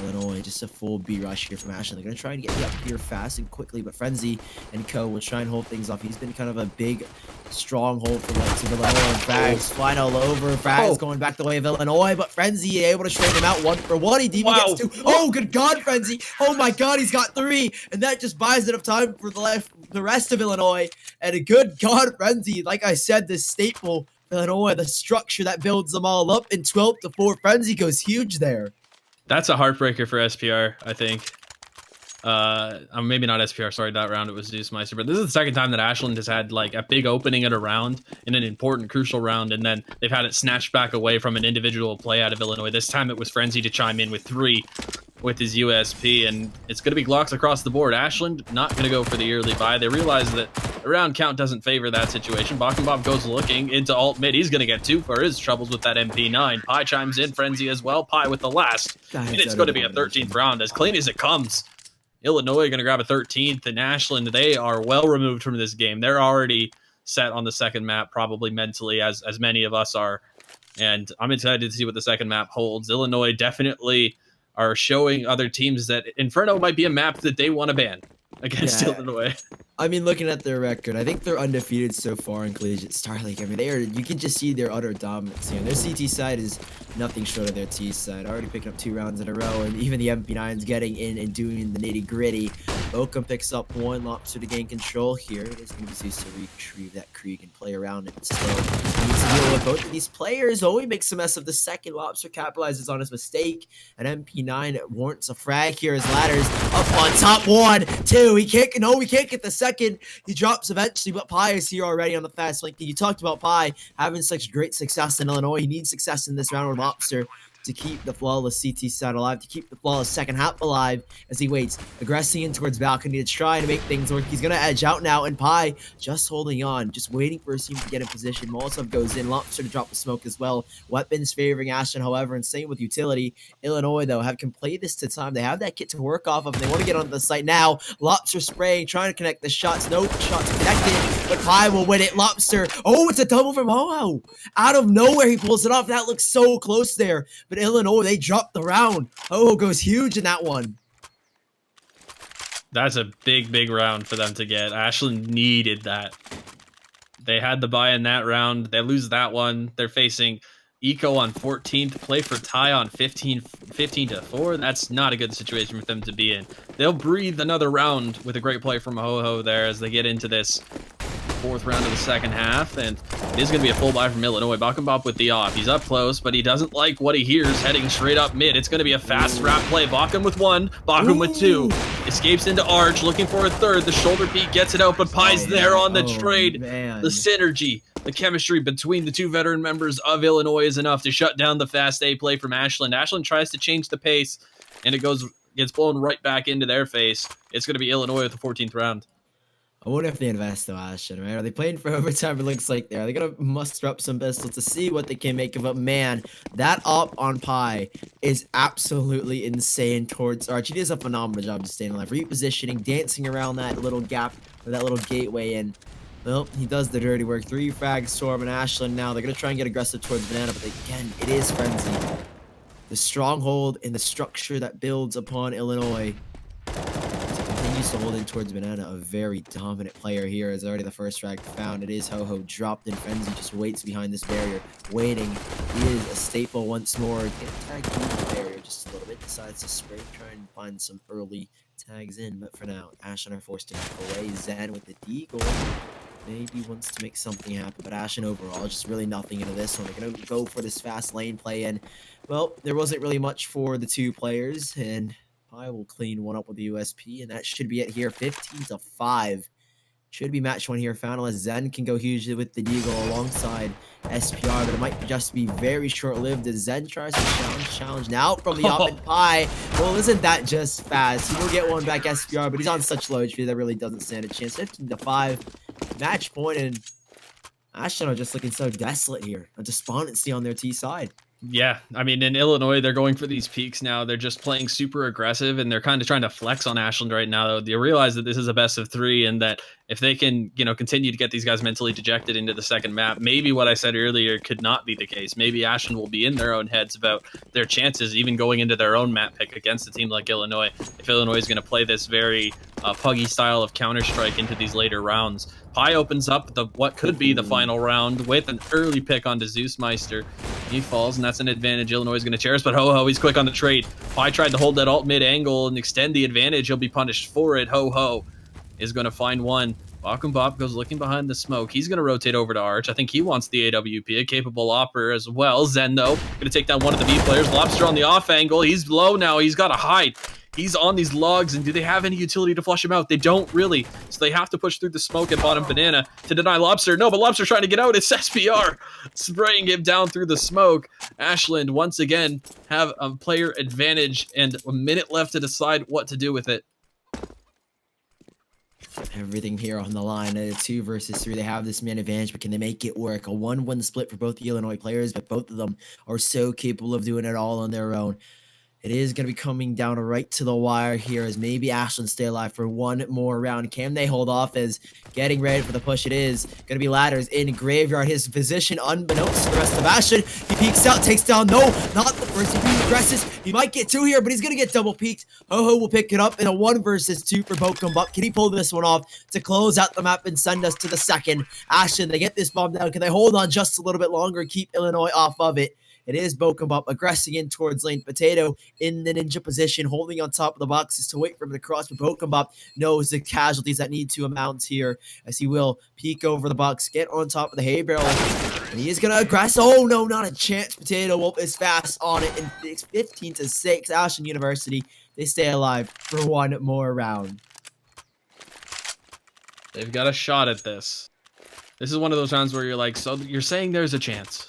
Illinois, just a full B rush here from Ashland. They're going to try and get up here fast and quickly, but Frenzy and Co will try and hold things off. He's been kind of a big stronghold for like Illinois, and Frags flying all over. Frags going back the way of Illinois, but Frenzy able to straighten him out 1-for-1. He even gets 2. Oh, good God, Frenzy. Oh my God, he's got 3. And that just buys enough time for the rest of Illinois. And a good God, Frenzy, like I said, this staple Illinois, the structure that builds them all up in 12-4. Frenzy goes huge there. That's a heartbreaker for SPR, I think. Maybe not SPR, sorry, that round it was Zeusmeister, but this is the second time that Ashland has had like a big opening at a round in an important, crucial round, and then they've had it snatched back away from an individual play out of Illinois. This time it was Frenzy to chime in with 3 with his USP, and it's going to be Glocks across the board. Ashland not going to go for the early buy. They realize that the round count doesn't favor that situation. Bob goes looking into alt mid. He's going to get 2 for his troubles with that MP9. Pi chimes in, Frenzy as well. Pi with the last. And it's going to be a 13th round, as clean as it comes. Illinois are going to grab a 13th, and Ashland, they are well removed from this game. They're already set on the second map, probably mentally, as many of us are. And I'm excited to see what the second map holds. Illinois definitely are showing other teams that Inferno might be a map that they want to ban against Illinois. I mean, looking at their record, I think they're undefeated so far in Collegiate Star League. I mean, you can just see their utter dominance here. Their CT side is nothing short of their T side. Already picking up 2 rounds in a row, and even the MP9's getting in and doing the nitty gritty. Oakham picks up 1, Lobster to gain control here. It is going to be Zeus to retrieve that Krieg and play around it. Still, he needs to deal with both of these players. Oh, he makes a mess of the second. Lobster capitalizes on his mistake. An MP9 warrants a frag here as Ladders up on top. 1, 2. We can't get the second. He drops eventually, but Pi is here already on the fast link. You talked about Pi having such great success in Illinois. He needs success in this round with Lobster to keep the flawless CT side alive, to keep the flawless second half alive as he waits, aggressing in towards balcony to try to make things work. He's going to edge out now, and Pi just holding on, just waiting for his team to get in position. Molotov goes in, Lobster to drop the smoke as well. Weapons favoring Ashland, however, and same with utility. Illinois, though, can play this to time. They have that kit to work off of, and they want to get onto the site now. Lobster spraying, trying to connect the shots. No shots connected, but Pi will win it. Lobster, oh, it's a double from Ho-Ho. Out of nowhere, he pulls it off. That looks so close there. But Illinois, they dropped the round. Oh, goes huge in that one. That's a big round for them to get. Ashland needed that. They had the buy in that round. They lose that one. They're facing Eco on 14th, play for tie on 15-4. That's not a good situation for them to be in. They'll breathe another round with a great play from Ho-Ho there as they get into this 4th round of the second half, and it is going to be a full buy from Illinois. Bob with the off. He's up close, but he doesn't like what he hears heading straight up mid. It's going to be a fast wrap play. Bakum with 1, Bakum with 2. Escapes into Arch, looking for a 3rd. The shoulder peek gets it out, but Pi's there on the trade. Man. The synergy, the chemistry between the 2 veteran members of Illinois is enough to shut down the fast A play from Ashland. Ashland tries to change the pace, and it gets blown right back into their face. It's going to be Illinois with the 14th round. I wonder if they invest though, Ashland, right? Are they playing for overtime? It looks like they're going to muster up some pistols to see what they can make of it. Man, that op on Pi is absolutely insane towards Arch. He does a phenomenal job of staying alive, repositioning, dancing around that little gap or that little gateway, and well, he does the dirty work. 3 frags, Storm and Ashland now. They're going to try and get aggressive towards Banana, but again, it is Frenzy. The stronghold and the structure that builds upon Illinois to hold in towards Banana, a very dominant player here. Is already the first frag found. It is Ho-Ho dropped in. Frenzy just waits behind this barrier, waiting. He is a staple once more. Can't tag the barrier just a little bit. Decides to spray, try and find some early tags in. But for now, Ashland are forced to back away. Zen with the deagle. Maybe wants to make something happen, but Ashland overall just really nothing into this one. They're gonna go for this fast lane play, and well, there wasn't really much for the 2 players, and Pi will clean one up with the USP, and that should be it here. 15-5. Should be match 1 here. Found unless Zen can go hugely with the Deagle alongside SPR, but it might just be very short-lived as Zen tries to challenge now from the up and Pi. Well, isn't that just fast? He will get one back SPR, but he's on such low HP that really doesn't stand a chance. 15-5. match point, and Ashland are just looking so desolate here. A despondency on their T side. Yeah, I mean, in Illinois, they're going for these peaks now. They're just playing super aggressive, and they're kind of trying to flex on Ashland right now. They realize that this is a best of 3, and that if they can, continue to get these guys mentally dejected into the second map, maybe what I said earlier could not be the case. Maybe Ashland will be in their own heads about their chances, even going into their own map pick against a team like Illinois. If Illinois is going to play this very puggy style of Counter-Strike into these later rounds, Pi opens up what could be the final round with an early pick onto Zeusmeister. He falls, and that's an advantage Illinois is going to cherish, but Ho-Ho, he's quick on the trade. Pi tried to hold that alt mid angle and extend the advantage. He'll be punished for it. Ho-Ho is going to find one. Bop goes looking behind the smoke. He's going to rotate over to Arch. I think he wants the AWP, a capable opper as well. Zen, though, going to take down one of the B players. Lobster on the off angle. He's low now. He's got to hide. He's on these logs, and do they have any utility to flush him out? They don't really, so they have to push through the smoke at bottom banana to deny Lobster. No, but Lobster's trying to get out. It's SPR spraying him down through the smoke. Ashland, once again, have a player advantage and a minute left to decide what to do with it. Everything here on the line. 2 versus 3. They have this man advantage, but can they make it work? A 1-1 split for both the Illinois players, but both of them are so capable of doing it all on their own. It is going to be coming down right to the wire here as maybe Ashland stay alive for one more round. Can they hold off as getting ready for the push? It is going to be Ladders in Graveyard. His position unbeknownst to the rest of Ashland. He peeks out, takes down. No, not the first. He progresses. He might get 2 here, but he's going to get double peeked. Ho-Ho will pick it up in a 1 versus 2 for Bokumbup. Can he pull this one off to close out the map and send us to the second? Ashland, they get this bomb down. Can they hold on just a little bit longer and keep Illinois off of it? It is Bokumbup aggressing in towards lane. Potato in the ninja position, holding on top of the boxes to wait for him to cross. But Bokumbup knows the casualties that need to amount here as he will peek over the box, get on top of the hay barrel. And he is going to aggress. Oh, no, not a chance. Potato Wolf is fast on it. And it's 15-6. Ashland University, they stay alive for one more round. They've got a shot at this. This is one of those rounds where you're like, so you're saying there's a chance.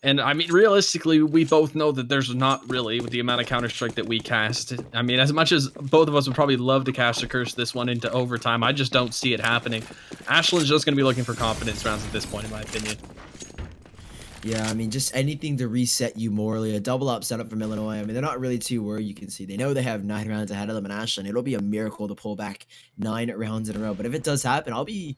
And I mean, realistically, we both know that there's not really with the amount of Counter-Strike that we cast. I mean, as much as both of us would probably love to cast a curse this one into overtime, I just don't see it happening. Ashland's just going to be looking for confidence rounds at this point, in my opinion. Yeah, I mean, just anything to reset you morally. A double up setup from Illinois. I mean, they're not really too worried, you can see. They know they have 9 rounds ahead of them in Ashland. It'll be a miracle to pull back 9 rounds in a row. But if it does happen, I'll be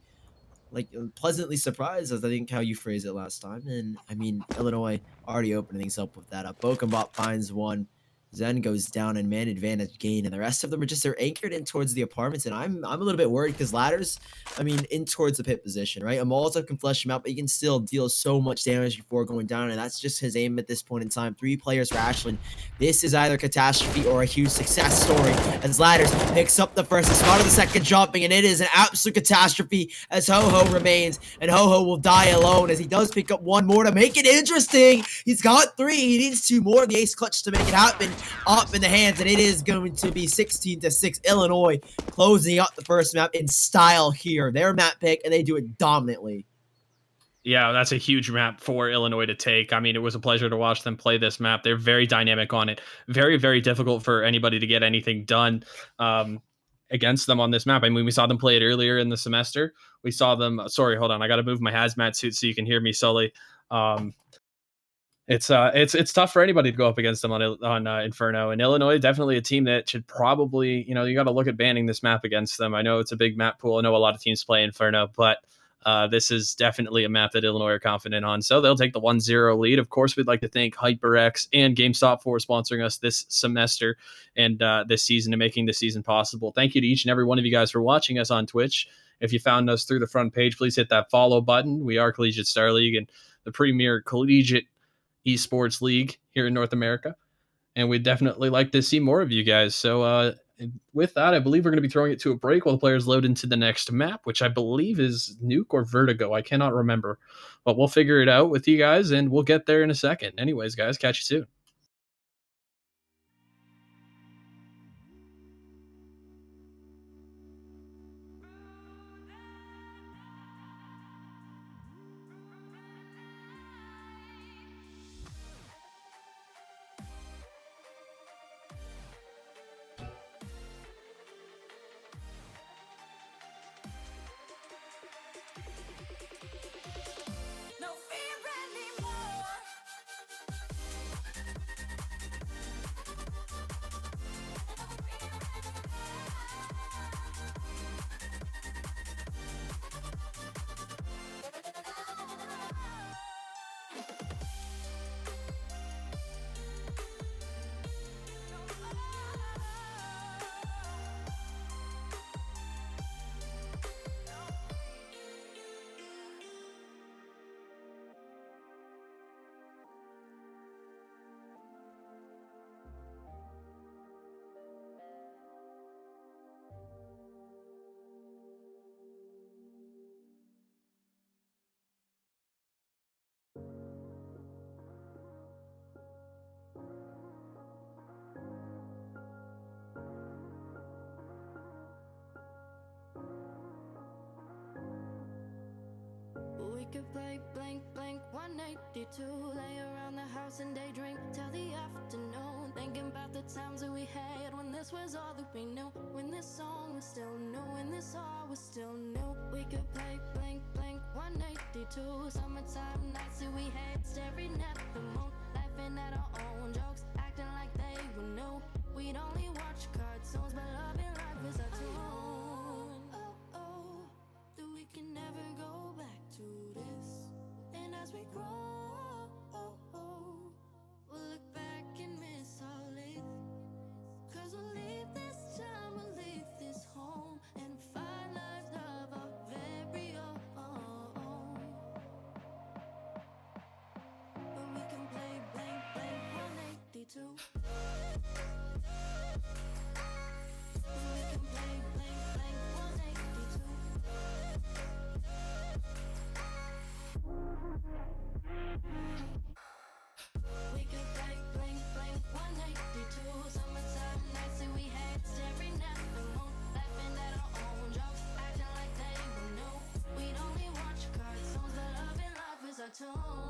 pleasantly surprised, as I think how you phrased it last time. And I mean, Illinois already opening things up with that. Bokumbot finds one. Zen goes down and man advantage gain, and the rest of them are just, they're anchored in towards the apartments, and I'm a little bit worried because Ladders, I mean, in towards the pit position, right? A Molotov can flush him out, but he can still deal so much damage before going down, and that's just his aim at this point in time. 3 players for Ashland. This is either catastrophe or a huge success story as Ladders picks up the first, the spot of the second jumping, and it is an absolute catastrophe as Ho-Ho remains, and Ho-Ho will die alone as he does pick up 1 more to make it interesting. He's got 3. He needs 2 more of the ace clutch to make it happen. Up in the hands, and it is going to be 16-6. Illinois closing out the first map in style here. Their map pick, and they do it dominantly. Yeah, that's a huge map for Illinois to take. I mean, it was a pleasure to watch them play this map. They're very dynamic on it. Very, very difficult for anybody to get anything done against them on this map. I mean, we saw them play it earlier in the semester. We saw them... Sorry, hold on. I got to move my hazmat suit so you can hear me, Sully. It's tough for anybody to go up against them on Inferno, and Illinois definitely a team that should probably, you got to look at banning this map against them. I know it's a big map pool. I know a lot of teams play Inferno, but this is definitely a map that Illinois are confident on. So they'll take the 1-0 lead. Of course, we'd like to thank HyperX and GameStop for sponsoring us this semester and this season and making this season possible. Thank you to each and every one of you guys for watching us on Twitch. If you found us through the front page, please hit that follow button. We are Collegiate Star League and the premier collegiate Esports league here in North America, and we'd definitely like to see more of you guys. So with that, I believe we're going to be throwing it to a break while the players load into the next map, which I believe is Nuke or Vertigo. I cannot remember, but we'll figure it out with you guys, and we'll get there in a second. Anyways, guys, catch you soon. could play blank, blank 182. Lay around the house and daydream till the afternoon. Thinking about the times that we had when this was all that we knew. When this song was still new, when this all was still new. We could play blank, blank 182. Summertime nights that we had, staring at the moon. Laughing at our own jokes, acting like they were new. We'd only watch cartoons, but love and life is our tune. Oh, oh, that we can never go back to this. And as we grow, we'll look back and miss our life. Cause we'll leave this time, we'll leave this home, and find life, love our very own. But we can play blank, blank 182.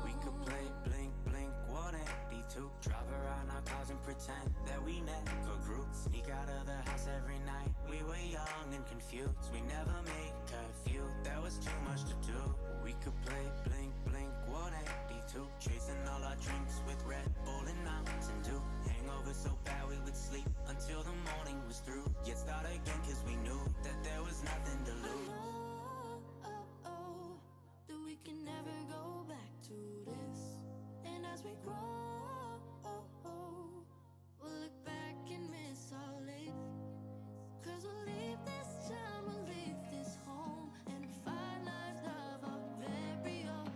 We could play blink, blink 182. Drive around our cars and pretend that we never grew. Sneak out of the house every night. We were young and confused. We never made curfew. There was too much to do. We could play blink, blink 182. Chasing all our drinks with Red Bull and Mountain Dew. Hangover so bad we would sleep until the morning was through. Yet start again cause we knew that there was nothing to lose. That we can never go back to this. And as we grow, we'll look back and miss our life. Cause we'll leave this time, we'll leave this home, and find life, love our very own.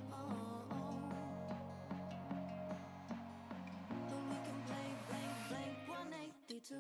But we can play blank, blank 182.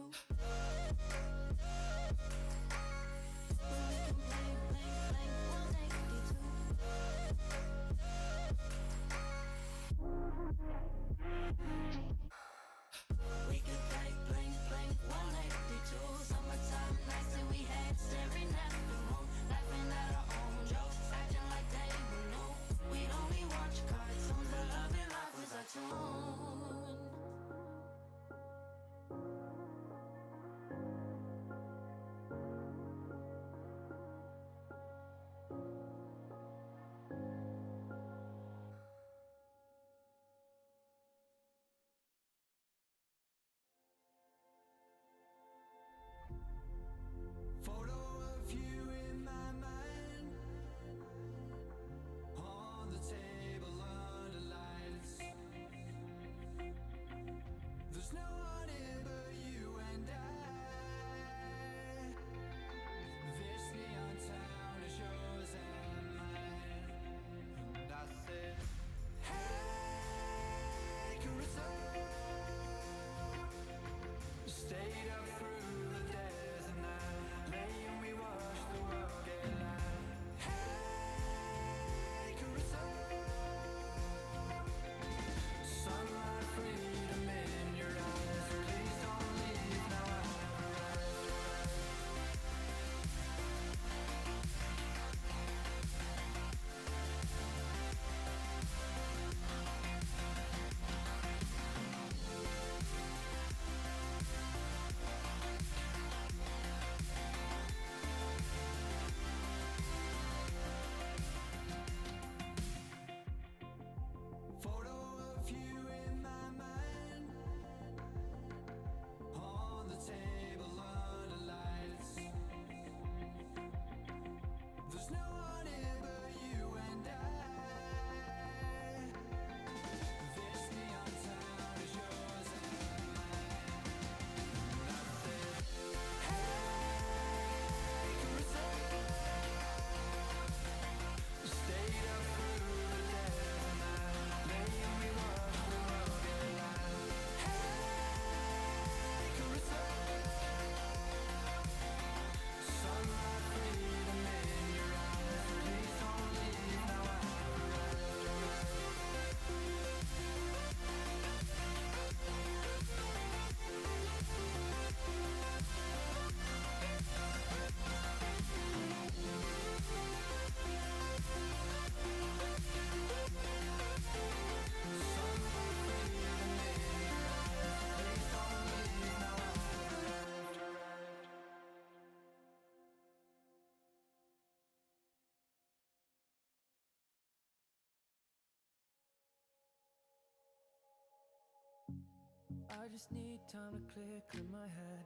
I just need time to clear my head.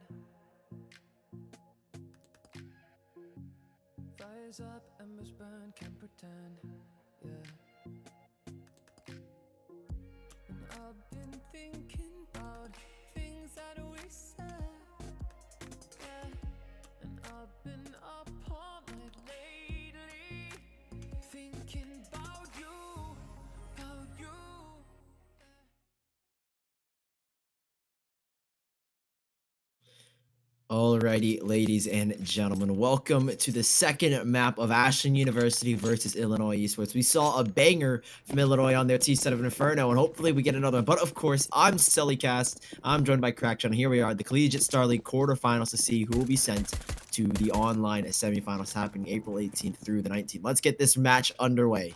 Fires up, embers burn, can't pretend, yeah. And I've been thinking about things that we said, yeah. And I've been up all night lately, thinking about you, about you. Alrighty, ladies and gentlemen, welcome to the second map of Ashland University versus Illinois Esports. We saw a banger from Illinois on their T set of Inferno, and hopefully we get another one. But of course, I'm Sillycast. I'm joined by Crackjohn. Here we are, the Collegiate Star League quarterfinals to see who will be sent to the online semifinals happening April 18th through the 19th. Let's get this match underway.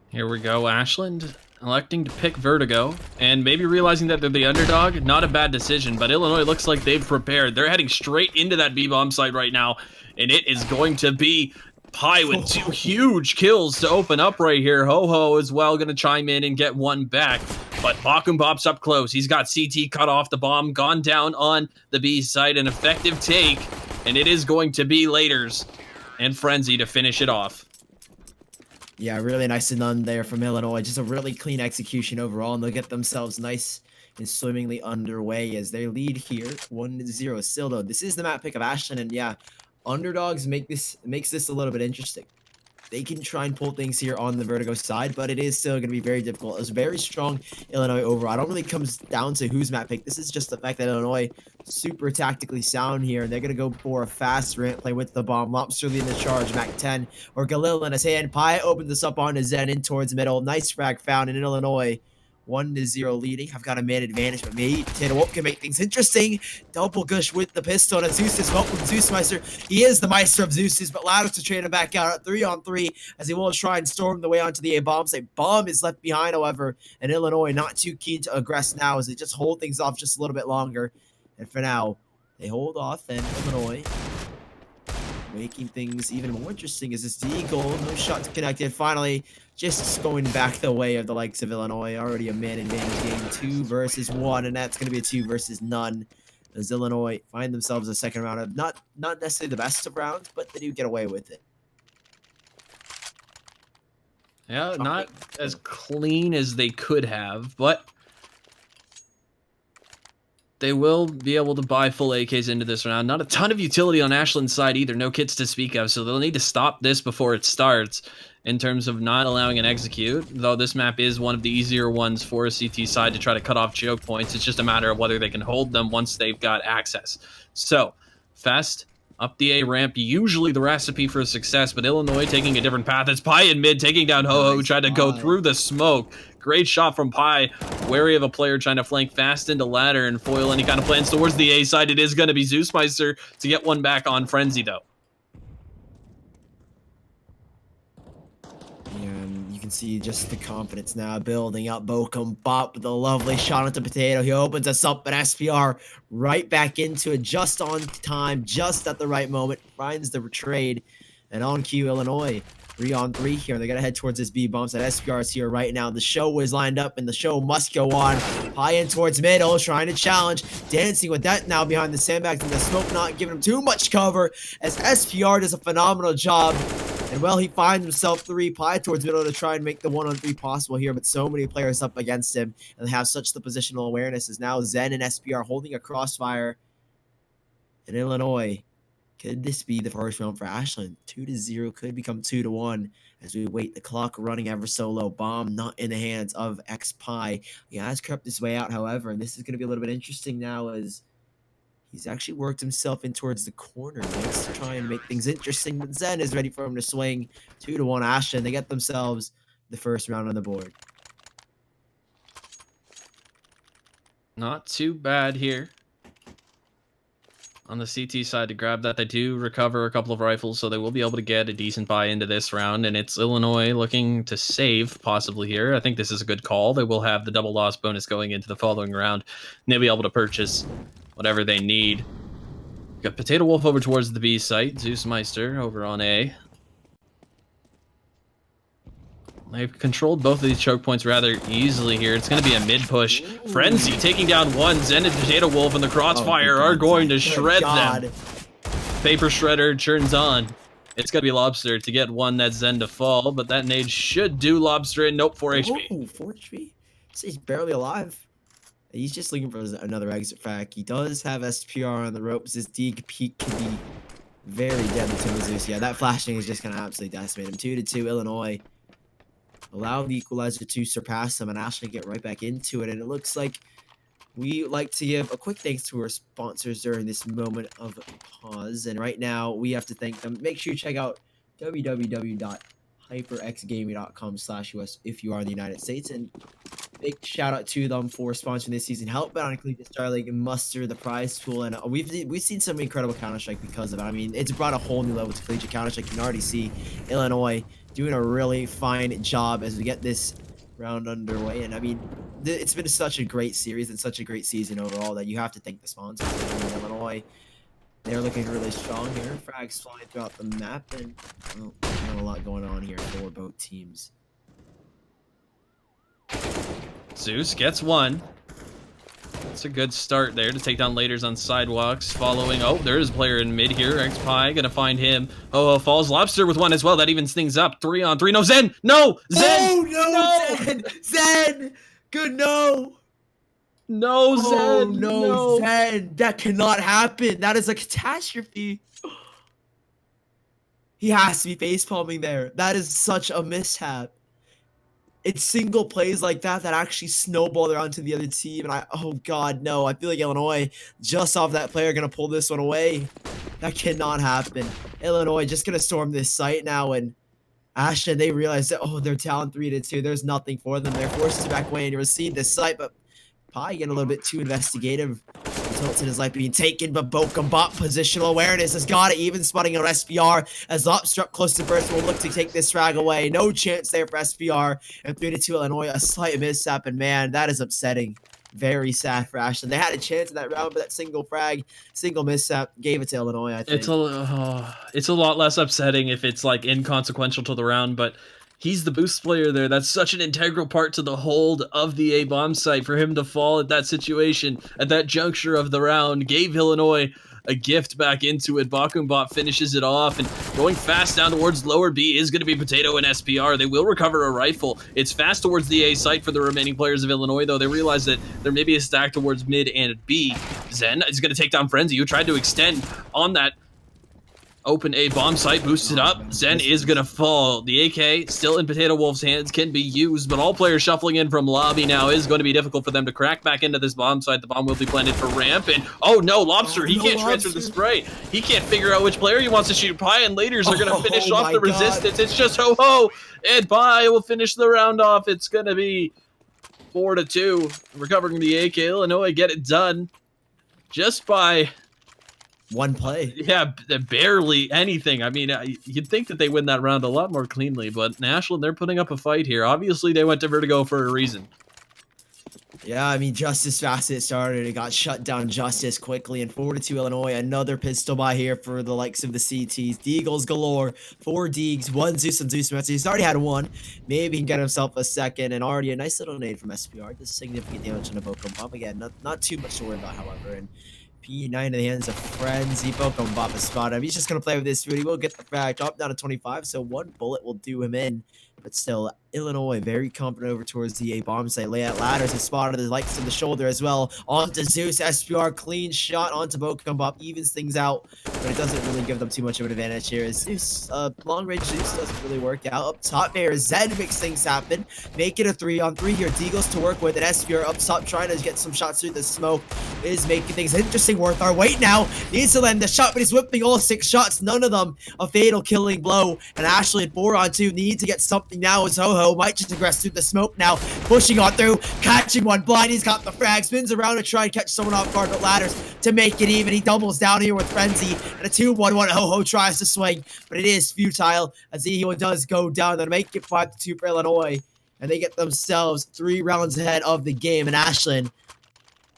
Here we go, Ashland electing to pick Vertigo, and maybe realizing that they're the underdog. Not a bad decision, but Illinois looks like they've prepared. They're heading straight into that B-bomb site right now, and it is going to be Pi with two huge kills to open up right here. Ho-Ho as well going to chime in and get one back, but Bakum pops up close. He's got CT cut off the bomb, gone down on the B site, an effective take, and it is going to be Laters and Frenzy to finish it off. Yeah, really nice and done there from Illinois. Just a really clean execution overall, and they'll get themselves nice and swimmingly underway as they lead here 1-0. Still though, this is the map pick of Ashland, and yeah, underdogs makes this a little bit interesting. They can try and pull things here on the Vertigo side, but it is still going to be very difficult. It's very strong Illinois overall. I don't really comes down to who's map pick. This is just the fact that Illinois super tactically sound here, and they're going to go for a fast rant play with the bomb. Lobster leading the charge, Mac 10 or Galil in his hand. Pi opens this up on his Zen in towards middle. Nice frag found in Illinois. 1-0 leading. I've got a man advantage, but maybe Potato Wolf can make things interesting. Double gush with the pistol, and Zeus is welcome. Zeus Meister. He is the Meister of Zeus's, but Ladder to trade him back out at 3-on-3 as he will try and storm the way onto the A bomb. Say bomb is left behind, however, and Illinois not too keen to aggress now as they just hold things off just a little bit longer. And for now, they hold off, and Illinois making things even more interesting as this Deagle, no shots connected. Finally, just going back the way of the likes of Illinois. Already a man advantage game, 2 versus 1, and that's going to be a 2 versus none. As Illinois find themselves a second round of not necessarily the best of rounds, but they do get away with it. Yeah, not as clean as they could have, but they will be able to buy full AKs into this round. Not a ton of utility on Ashland's side either. No kits to speak of, so they'll need to stop this before it starts in terms of not allowing an execute, though this map is one of the easier ones for a CT side to try to cut off choke points. It's just a matter of whether they can hold them once they've got access. So, Fest up the A ramp, usually the recipe for success, but Illinois taking a different path. It's Pi in mid, taking down Ho-Ho, who tried to go through the smoke. Great shot from Pi, wary of a player trying to flank fast into ladder and foil any kind of plans towards the A side. It is going to be Zeus Meister to get one back on Frenzy, though. And you can see just the confidence now building up. Bokum Bop with a lovely shot at the Potato. He opens us up, but SPR right back into it just on time, just at the right moment. Finds the trade, and on cue, Illinois. 3-on-3 here. They're going to head towards this B bomb. So SPR is here right now. The show is lined up, and the show must go on. High in towards middle, trying to challenge. Dancing with that now behind the sandbags, and the smoke not giving him too much cover as SPR does a phenomenal job. And well, he finds himself 3 Pi towards middle to try and make the 1-on-3 possible here, but so many players up against him, and they have such the positional awareness as now Zen and SPR holding a crossfire. And Illinois, could this be the first round for Ashland? 2-0 could become 2-1 as we wait. The clock running ever so low. Bomb not in the hands of X-Pi. He has crept his way out, however, and this is going to be a little bit interesting now as he's actually worked himself in towards the corner. Let's try and make things interesting, but Zen is ready for him to swing. 2-1 Ashland. They get themselves the first round on the board. Not too bad here on the CT side to grab that. They do recover a couple of rifles, so they will be able to get a decent buy into this round, and it's Illinois looking to save possibly here. I think this is a good call. They will have the double loss bonus going into the following round, and they'll be able to purchase whatever they need. Got Potato Wolf over towards the B site, Zeus Meister over on A. They've controlled both of these choke points rather easily here. It's going to be a mid push. Frenzy taking down one. Zen and Potato Wolf and the Crossfire are going to shred them. Paper Shredder turns on. It's going to be Lobster to get one that Zen to fall, but that nade should do Lobster in. Nope, 4 HP. Oh, 4 HP? So he's barely alive. He's just looking for another exit frag. He does have SPR on the ropes. His Deeg peak can be very deadly to Zeus. Yeah, that flashing is just going to absolutely decimate him. 2-2, Illinois. Allow the equalizer to surpass them and Ashland get right back into it. And it looks like we like to give a quick thanks to our sponsors during this moment of pause. And right now, we have to thank them. Make sure you check out www.hyperxgaming.com/US if you are in the United States. And big shout out to them for sponsoring this season. Help out on Collegiate Star League and muster the prize pool. And we've seen some incredible Counter-Strike because of it. I mean, it's brought a whole new level to Collegiate Counter-Strike. You can already see Illinois doing a really fine job as we get this round underway. And I mean, it's been such a great series and such a great season overall that you have to thank the sponsors. Illinois, they're looking really strong here. Frags flying throughout the map, and well, not a lot going on here for both teams. Zeus gets one. It's a good start there to take down Laters on sidewalks. Following, oh, there is a player in mid here. X-Pie gonna find him. Oh, falls Lobster with one as well. That evens things up. 3-on-3. No, Zen! No! Zen! Oh, no! Zen! Zen! Good no! No, Zen! Oh, no, Zen! That cannot happen. That is a catastrophe. He has to be facepalming there. That is such a mishap. It's single plays like that that actually snowball around to the other team. And oh God, no. I feel like Illinois, just off that player, going to pull this one away. That cannot happen. Illinois just going to storm this site now. And Ashland, they realize that, oh, they're down 3-2. There's nothing for them. They're forced to back away and receive this site. But probably getting a little bit too investigative. Tilton is like being taken, but Bokambot positional awareness has got it. Even spotting on SPR as Lobster up close to burst will look to take this frag away. No chance there for SPR. And 3-2 Illinois, a slight mishap, and man, that is upsetting. Very sad for Ashland. They had a chance in that round, but that single mishap gave it to Illinois, I think. It's a lot less upsetting if it's like inconsequential to the round, but he's the boost player there. That's such an integral part to the hold of the A bomb site. For him to fall at that situation, at that juncture of the round, gave Illinois a gift back into it. Bakumbot finishes it off, and going fast down towards lower B is going to be Potato and SPR. They will recover a rifle. It's fast towards the A site for the remaining players of Illinois, though. They realize that there may be a stack towards mid and B. Zen is going to take down Frenzy, who tried to extend on that open A bomb site, boosted up. Zen is gonna fall. The AK still in Potato Wolf's hands, can be used, but all players shuffling in from lobby now is going to be difficult for them to crack back into this bomb site. The bomb will be planted for ramp, and oh no, Lobster, he can't transfer the spray. He can't figure out which player he wants to shoot. Pie and Laters are gonna finish off the resistance. It's just Ho-Ho, and Pie will finish the round off. It's gonna be 4-2. Recovering the AK, Illinois get it done just by one play. Yeah, barely anything. I mean, you'd think that they win that round a lot more cleanly, but Ashland, they're putting up a fight here. Obviously, they went to Vertigo for a reason. Yeah, I mean, just as fast as it started, it got shut down just as quickly. And 4-2 Illinois, another pistol buy here for the likes of the CTs. Deagles galore, 4 Deegs, 1 Zeus and Zeus. He's already had 1. Maybe he can get himself a second, and already a nice little nade from SPR. Just significant damage on the Boko Bomb. Again, not too much to worry about, however. And P9 in the hands of Frenzy. Bokambot is spot him. He's just going to play with this food. He will get the frag. Drop down to 25, so 1 bullet will do him in. But still, Illinois very confident over towards the A bomb site. Layout ladders has spotted his likes in the shoulder as well. Onto Zeus. SPR clean shot onto Bokambot. Evens things out, but it doesn't really give them too much of an advantage here. Zeus, long range Zeus doesn't really work out. Up top there, Zed makes things happen. Make it a 3-on-3 here. Deagles to work with, and SPR up top trying to get some shots through the smoke. Is making things interesting, worth our wait now. Needs to land the shot, but he's whipping all 6 shots. None of them a fatal killing blow. And Ashland 4-on-2 need to get something now as Ho-Ho might just aggress through the smoke now. Pushing on through, catching one blind. He's got the frag, spins around to try and catch someone off guard, but ladders to make it even. He doubles down here with Frenzy, and a 2-1-1. Ho-Ho tries to swing, but it is futile as he does go down. They'll make it 5-2 for Illinois, and they get themselves 3 rounds ahead of the game. And Ashland,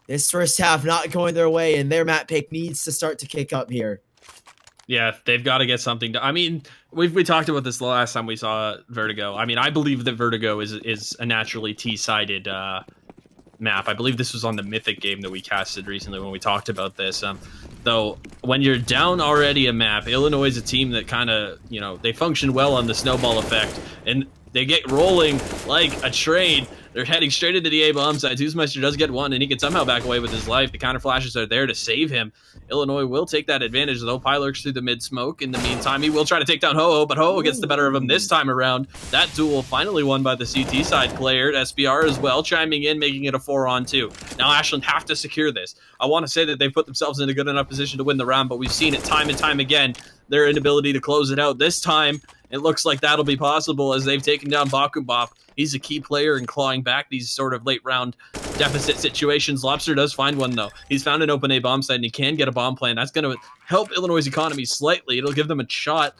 this first half not going their way, and their map pick needs to start to kick up here. Yeah, they've got to get something. I mean, we talked about this the last time we saw Vertigo. I mean, I believe that Vertigo is a naturally T-sided map. I believe this was on the Mythic game that we casted recently when we talked about this. Though when you're down already a map, Illinois is a team that kind of, they function well on the snowball effect, and they get rolling like a train. They're heading straight into the A bomb side. Zeusmeister does get one, and he can somehow back away with his life. The counter flashes are there to save him. Illinois will take that advantage, though. Pie lurks through the mid smoke. In the meantime, he will try to take down Ho-Oh, but Ho-Oh gets the better of him this time around. That duel finally won by the CT side player. SBR as well, chiming in, making it a 4-on-2. Now Ashland have to secure this. I want to say that they've put themselves in a good enough position to win the round, but we've seen it time and time again, their inability to close it out. This time, it looks like that'll be possible as they've taken down Bakumbop. He's a key player in clawing back these sort of late round deficit situations. Lobster does find one, though. He's found an open A bomb site, and he can get a bomb plan. That's going to help Illinois' economy slightly. It'll give them a shot.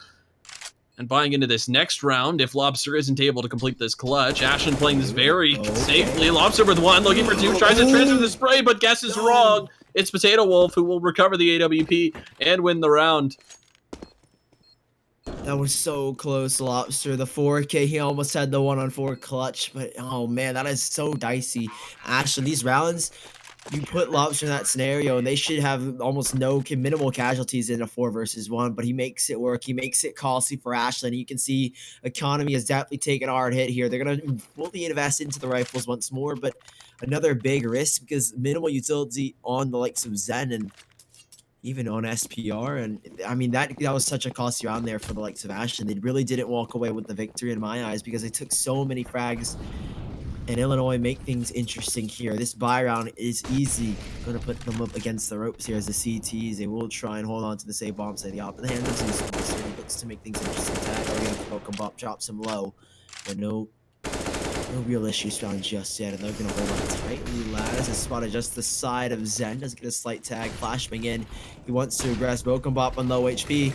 And buying into this next round, if Lobster isn't able to complete this clutch, Ashland playing this very safely. Lobster with one, looking for two, tries to transfer the spray, but guesses wrong. It's Potato Wolf who will recover the AWP and win the round. That was so close, Lobster. The 4K, he almost had the 1-on-4 clutch, but oh man, that is so dicey. Ashland, these rounds, you put Lobster in that scenario, and they should have almost minimal casualties in a 4-versus-1, but he makes it work. He makes it costly for Ashland. You can see economy has definitely taken a hard hit here. They're going to fully invest into the rifles once more, but another big risk because minimal utility on the likes of Zen and even on SPR. And I mean, that was such a costly round there for the likes of Ashland. They really didn't walk away with the victory in my eyes because they took so many frags. And Illinois make things interesting here. This buy round is easy. Going to put them up against the ropes here as the CTs. They will try and hold on to the save bomb side. The op in the hand of Zeus. He looks to make things interesting. Tag already have to Pokebop, drops him low. But no real issues found just yet. And they're going to hold on tightly. Lattice is spotted just the side of Zen. Does get a slight tag. Flashbang in. He wants to aggress Pokebop on low HP.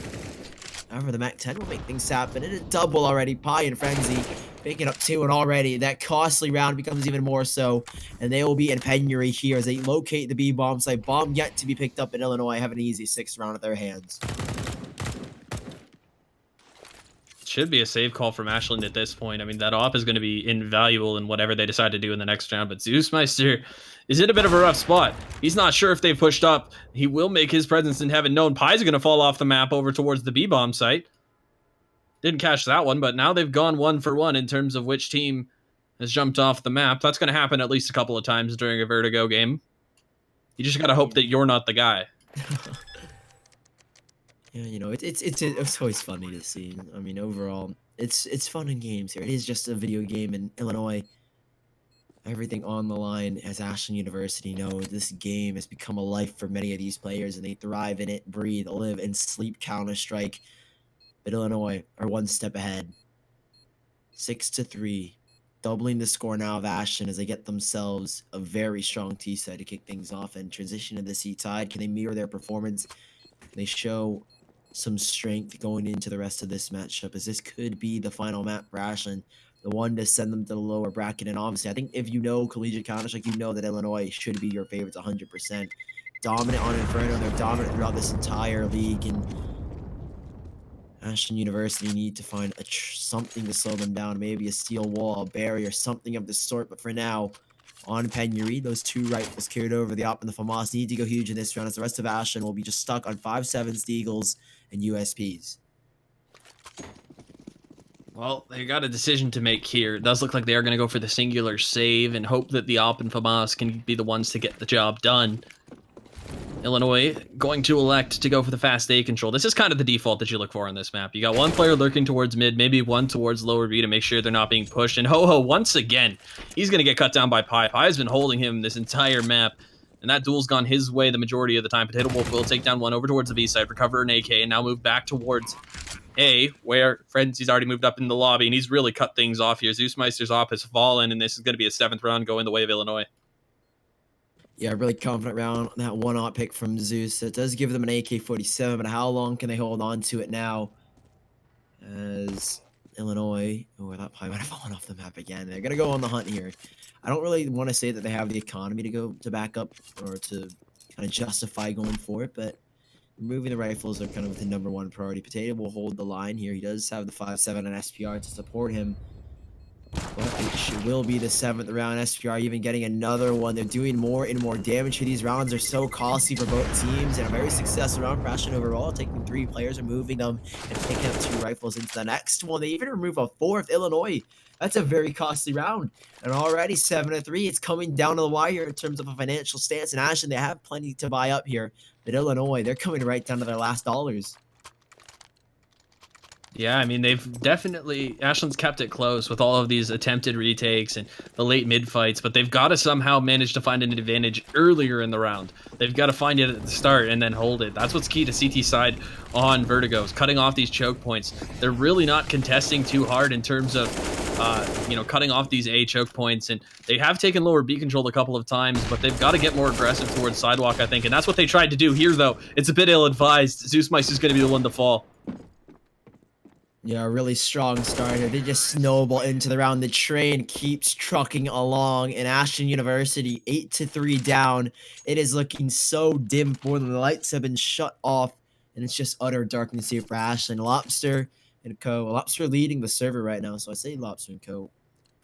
However, the Mac 10 will make things happen. And a double already. Pie and Frenzy picking up 2, and already that costly round becomes even more so. And they will be in penury here as they locate the B bomb site. Bomb yet to be picked up in Illinois. Have an easy 6th round at their hands. Should be a save call from Ashland at this point. I mean, that op is going to be invaluable in whatever they decide to do in the next round. But Zeusmeister is in a bit of a rough spot. He's not sure if they've pushed up. He will make his presence in heaven known. Pie's going to fall off the map over towards the B-bomb site. Didn't catch that one, but now they've gone 1 for 1 in terms of which team has jumped off the map. That's going to happen at least a couple of times during a Vertigo game. You just got to hope that you're not the guy. Yeah, you know, it's always funny to see. I mean, overall, it's fun in games here. It is just a video game in Illinois. Everything on the line, as Ashland University knows, this game has become a life for many of these players, and they thrive in it, breathe, live, and sleep Counter-Strike. But Illinois are 1 step ahead. 6-3, doubling the score now of Ashland as they get themselves a very strong T-side to kick things off and transition to the C-tide. Can they mirror their performance? Can they show some strength going into the rest of this matchup, as this could be the final map for Ashland, the one to send them to the lower bracket? And obviously, I think if you know collegiate Counter-Strike, you know that Illinois should be your favorites 100%. Dominant on Inferno, they're dominant throughout this entire league, and Ashland University need to find something to slow them down, maybe a steel wall, a barrier, something of the sort. But for now, on penury, those 2 rifles carried over. The op and the FAMAS need to go huge in this round, as the rest of Ashland will be just stuck on 5.7s, the Eagles, and USPs. Well, they got a decision to make here. It does look like they are going to go for the singular save and hope that the op and FAMAS can be the ones to get the job done. Illinois going to elect to go for the fast A control. This is kind of the default that you look for on this map. You got 1 player lurking towards mid, maybe 1 towards lower B to make sure they're not being pushed. And Ho-Oh, once again, he's going to get cut down by Pie. Pie's been holding him this entire map, and that duel's gone his way the majority of the time. Potato Wolf will take down 1 over towards the B side, recover an AK, and now move back towards A, where Frenzy's already moved up in the lobby, and he's really cut things off here. Zeusmeister's op has fallen, and this is going to be a 7th round going the way of Illinois. Yeah, really confident round. That 1-op pick from Zeus. It does give them an AK-47, but how long can they hold on to it now? As Illinois, that Pie might have fallen off the map again. They're going to go on the hunt here. I don't really want to say that they have the economy to go to back up or to kind of justify going for it, but Removing the rifles are kind of the #1 priority. Potato will hold the line here. He does have the 5.7 on SPR to support him. But it will be the 7th round. SPR even getting another one. They're doing more and more damage here. These rounds are so costly for both teams, and a very successful round for Ashland overall, taking 3 players, removing them, and picking up 2 rifles into the next one. They even remove a 4th Illinois. That's a very costly round. And already 7-3. It's coming down to the wire in terms of a financial stance. And Ashland, they have plenty to buy up here. But Illinois, they're coming right down to their last dollars. Yeah, I mean, they've definitely, Ashland's kept it close with all of these attempted retakes and the late mid fights, but they've got to somehow manage to find an advantage earlier in the round. They've got to find it at the start and then hold it. That's what's key to CT side on Vertigo's, cutting off these choke points. They're really not contesting too hard in terms of, cutting off these A choke points, and they have taken lower B control a couple of times, but they've got to get more aggressive towards sidewalk, I think, and that's what they tried to do here, though. It's a bit ill-advised. Zeusmeister is going to be the one to fall. Yeah, a really strong start here. They just snowball into the round. The train keeps trucking along, and Ashland University 8-3 down. It is looking so dim for them. The lights have been shut off, and it's just utter darkness here for Ashland. Lobster and Co. Lobster leading the server right now, so I say Lobster and Co.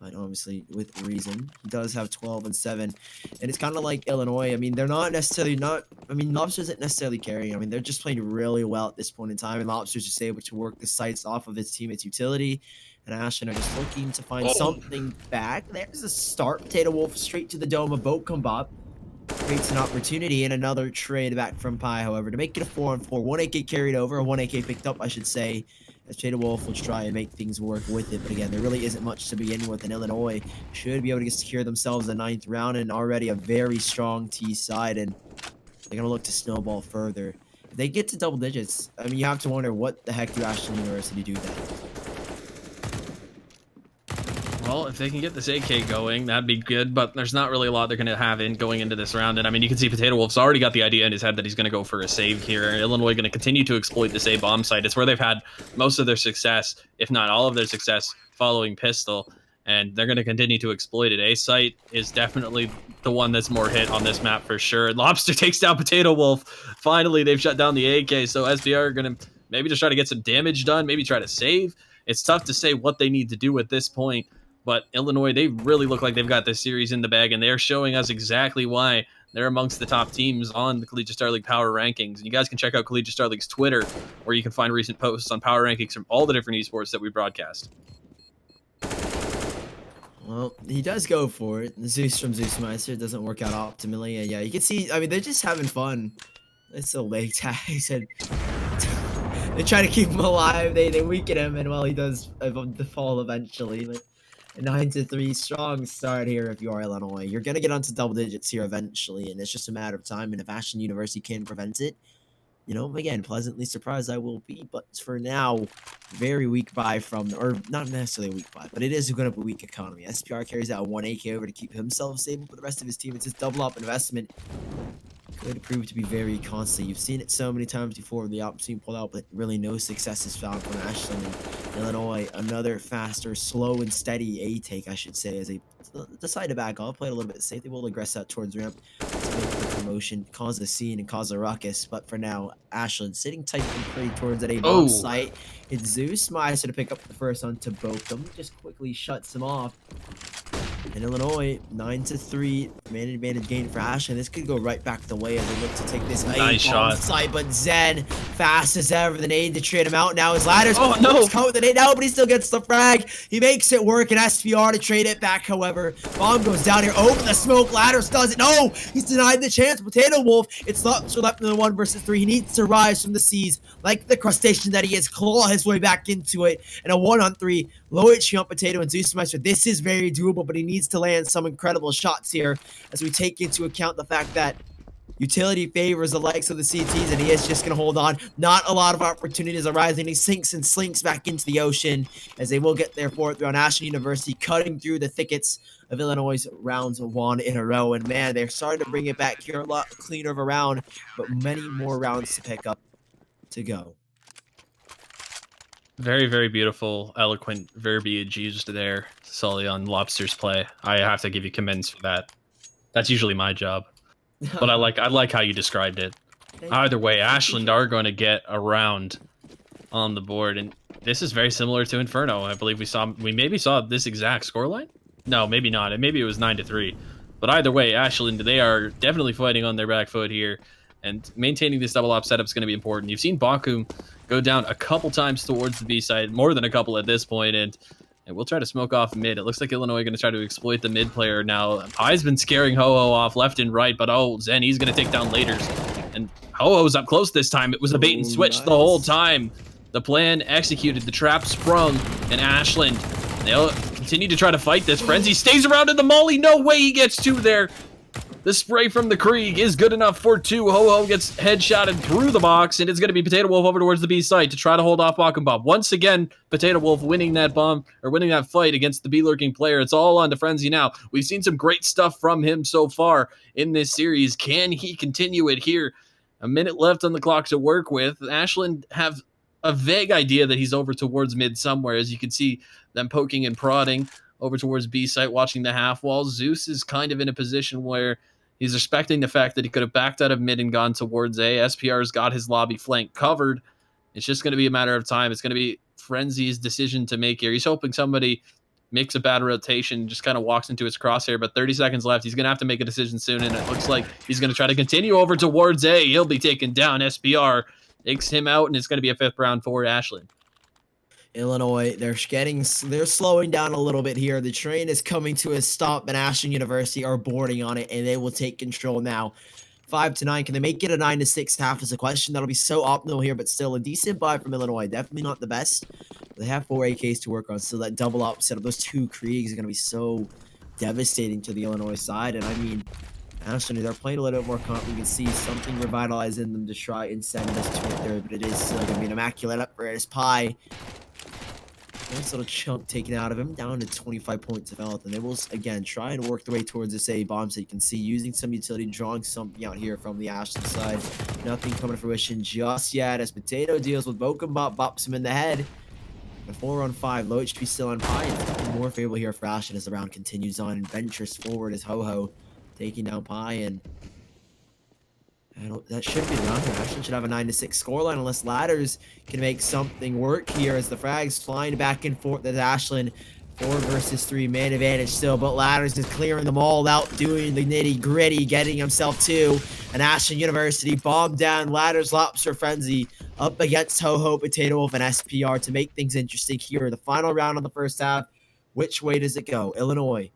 But obviously with reason. He does have 12 and 7. And it's kind of like Illinois. I mean, they're not necessarily Lobster isn't necessarily carrying. I mean, they're just playing really well at this point in time. And Lobster's just able to work the sights off of his teammate's utility. And Ashland are just looking to find something back. There's a start. Potato Wolf straight to the dome. A boat come up. Creates an opportunity and another trade back from Pi, however, to make it a 4-on-4. 1 AK carried over, or 1 AK picked up, I should say. As Potato Wolf will try and make things work with it. But again, there really isn't much to begin with. And Illinois should be able to secure themselves the 9th round and already a very strong T side. And they're going to look to snowball further. If they get to double digits, I mean, you have to wonder what the heck do Ashland University do then? Well, if they can get this AK going, that'd be good, but there's not really a lot they're going to have in going into this round. And I mean, you can see Potato Wolf's already got the idea in his head that he's going to go for a save here. Illinois going to continue to exploit this A bomb site. It's where they've had most of their success, if not all of their success, following Pistol. And they're going to continue to exploit it. A site is definitely the one that's more hit on this map for sure. Lobster takes down Potato Wolf. Finally, they've shut down the AK, so SBR are going to maybe just try to get some damage done, maybe try to save. It's tough to say what they need to do at this point. But Illinois, they really look like they've got this series in the bag, and they're showing us exactly why they're amongst the top teams on the Collegiate Star League Power Rankings. And you guys can check out Collegiate Star League's Twitter, where you can find recent posts on Power Rankings from all the different esports that we broadcast. Well, he does go for it. Zeus from Zeusmeister doesn't work out optimally. And yeah, you can see, I mean, they're just having fun. It's so late tags, and they try to keep him alive. They weaken him, and well, he does fall eventually. But a 9-3 strong start here if you are Illinois. You're going to get onto double digits here eventually, and it's just a matter of time. And if Ashland University can prevent it, you know, again, pleasantly surprised I will be. But for now, very weak buy from, or not necessarily a weak buy, but it is going to be a weak economy. SPR carries out 1 AK over to keep himself stable, but the rest of his team, it's just double up investment. Could prove to be very costly. You've seen it so many times before. The opposite team pulled out, but really no success is found from Ashland and Illinois. Another faster, slow and steady A take, I should say, as they decide to back off, play a little bit safe. They will aggress out towards ramp to make the promotion, cause a scene and cause a ruckus. But for now, Ashland sitting tight and pretty towards that A bomb site. It's Zeus Meister to pick up the first on to both them. Just quickly shuts him off. And Illinois, 9-3, man advantage gain for Ashland. This could go right back the way as they look to take this nice shot side. But Zen, fast as ever, the nade to trade him out. Now his ladders. Oh no! The nade out, but he still gets the frag. He makes it work, and SPR to trade it back. However, bomb goes down here. Over the smoke, ladders does it. No, he's denied the chance. Potato Wolf, it's left in the 1 versus 3. He needs to rise from the seas like the crustacean that he is, claw his way back into it. And a 1-on-3, low HP on Potato and Zeusmeister. This is very doable, but he needs to land some incredible shots here as we take into account the fact that utility favors the likes of the CTs, and he is just going to hold on. Not a lot of opportunities arising. He sinks and slinks back into the ocean as they will get their 4th round. Ashland University cutting through the thickets of Illinois' rounds 1 in a row. And man, they're starting to bring it back here a lot cleaner of a round, but many more rounds to pick up to go. Very, very beautiful, eloquent verbiage used there, Sully, on Lobster's play. I have to give you commends for that. That's usually my job, but I like how you described it. Either way, Ashland are going to get around on the board, and this is very similar to Inferno. I believe we maybe saw this exact scoreline. No, maybe not. Maybe it was 9-3. But either way, Ashland, they are definitely fighting on their back foot here, and maintaining this double op setup is going to be important. You've seen Bakum go down a couple times towards the B side, more than a couple at this point, and we'll try to smoke off mid. It looks like Illinois going to try to exploit the mid player now. Pie's been scaring Ho-Ho off left and right, but Zen, he's going to take down Laters. And Ho-Ho's up close this time. It was a bait and switch the whole time. The plan executed, the trap sprung, and Ashland, they'll continue to try to fight this. Frenzy stays around in the molly. No way he gets two there. The spray from the Krieg is good enough for two. Ho-Ho gets headshotted through the box, and it's going to be Potato Wolf over towards the B site to try to hold off Bakum Bob. Once again, Potato Wolf winning that winning that fight against the B-lurking player. It's all on to Frenzy now. We've seen some great stuff from him so far in this series. Can he continue it here? A minute left on the clock to work with. Ashland have a vague idea that he's over towards mid somewhere, as you can see them poking and prodding over towards B site, watching the half wall. Zeus is kind of in a position where he's respecting the fact that he could have backed out of mid and gone towards A. SPR's got his lobby flank covered. It's just going to be a matter of time. It's going to be Frenzy's decision to make here. He's hoping somebody makes a bad rotation, just kind of walks into his crosshair, but 30 seconds left. He's going to have to make a decision soon, and it looks like he's going to try to continue over towards A. He'll be taken down. SPR takes him out, and it's going to be a 5th round for Ashland. Illinois, they're slowing down a little bit here. The train is coming to a stop, and Ashland University are boarding on it, and they will take control now. 5-9. Can they make it a 9-6 half is a question. That'll be so optimal here, but still a decent buy from Illinois. Definitely not the best. They have 4 AKs to work on, so that double op setup, those 2 Kriegs are going to be so devastating to the Illinois side. And I mean, Ashland, they're playing a little bit more confident. You can see something revitalized in them to try and send this to a third, but it is still going to be an immaculate effort as Pie. Nice little chunk taken out of him, down to 25 points of health, and they will again try and work their way towards this A bomb. So you can see using some utility, drawing something out here from the Ashland side. Nothing coming to fruition just yet as Potato deals with Bokumbot, bops him in the head. The 4-on-5, low HP still on Pie. It's more favorable here for Ashland as the round continues on and ventures forward as Ho-Ho taking down Pie, and that should be the round here. Ashland should have a 9-6 scoreline unless Ladders can make something work here as the frags flying back and forth as Ashland 4 versus 3 man advantage still, but Ladders is clearing them all out, doing the nitty gritty, getting himself to an Ashland University bomb down. Ladders Lobster Frenzy up against Ho-Ho, Potato Wolf, and SPR to make things interesting here. The final round of the first half. Which way does it go? Illinois,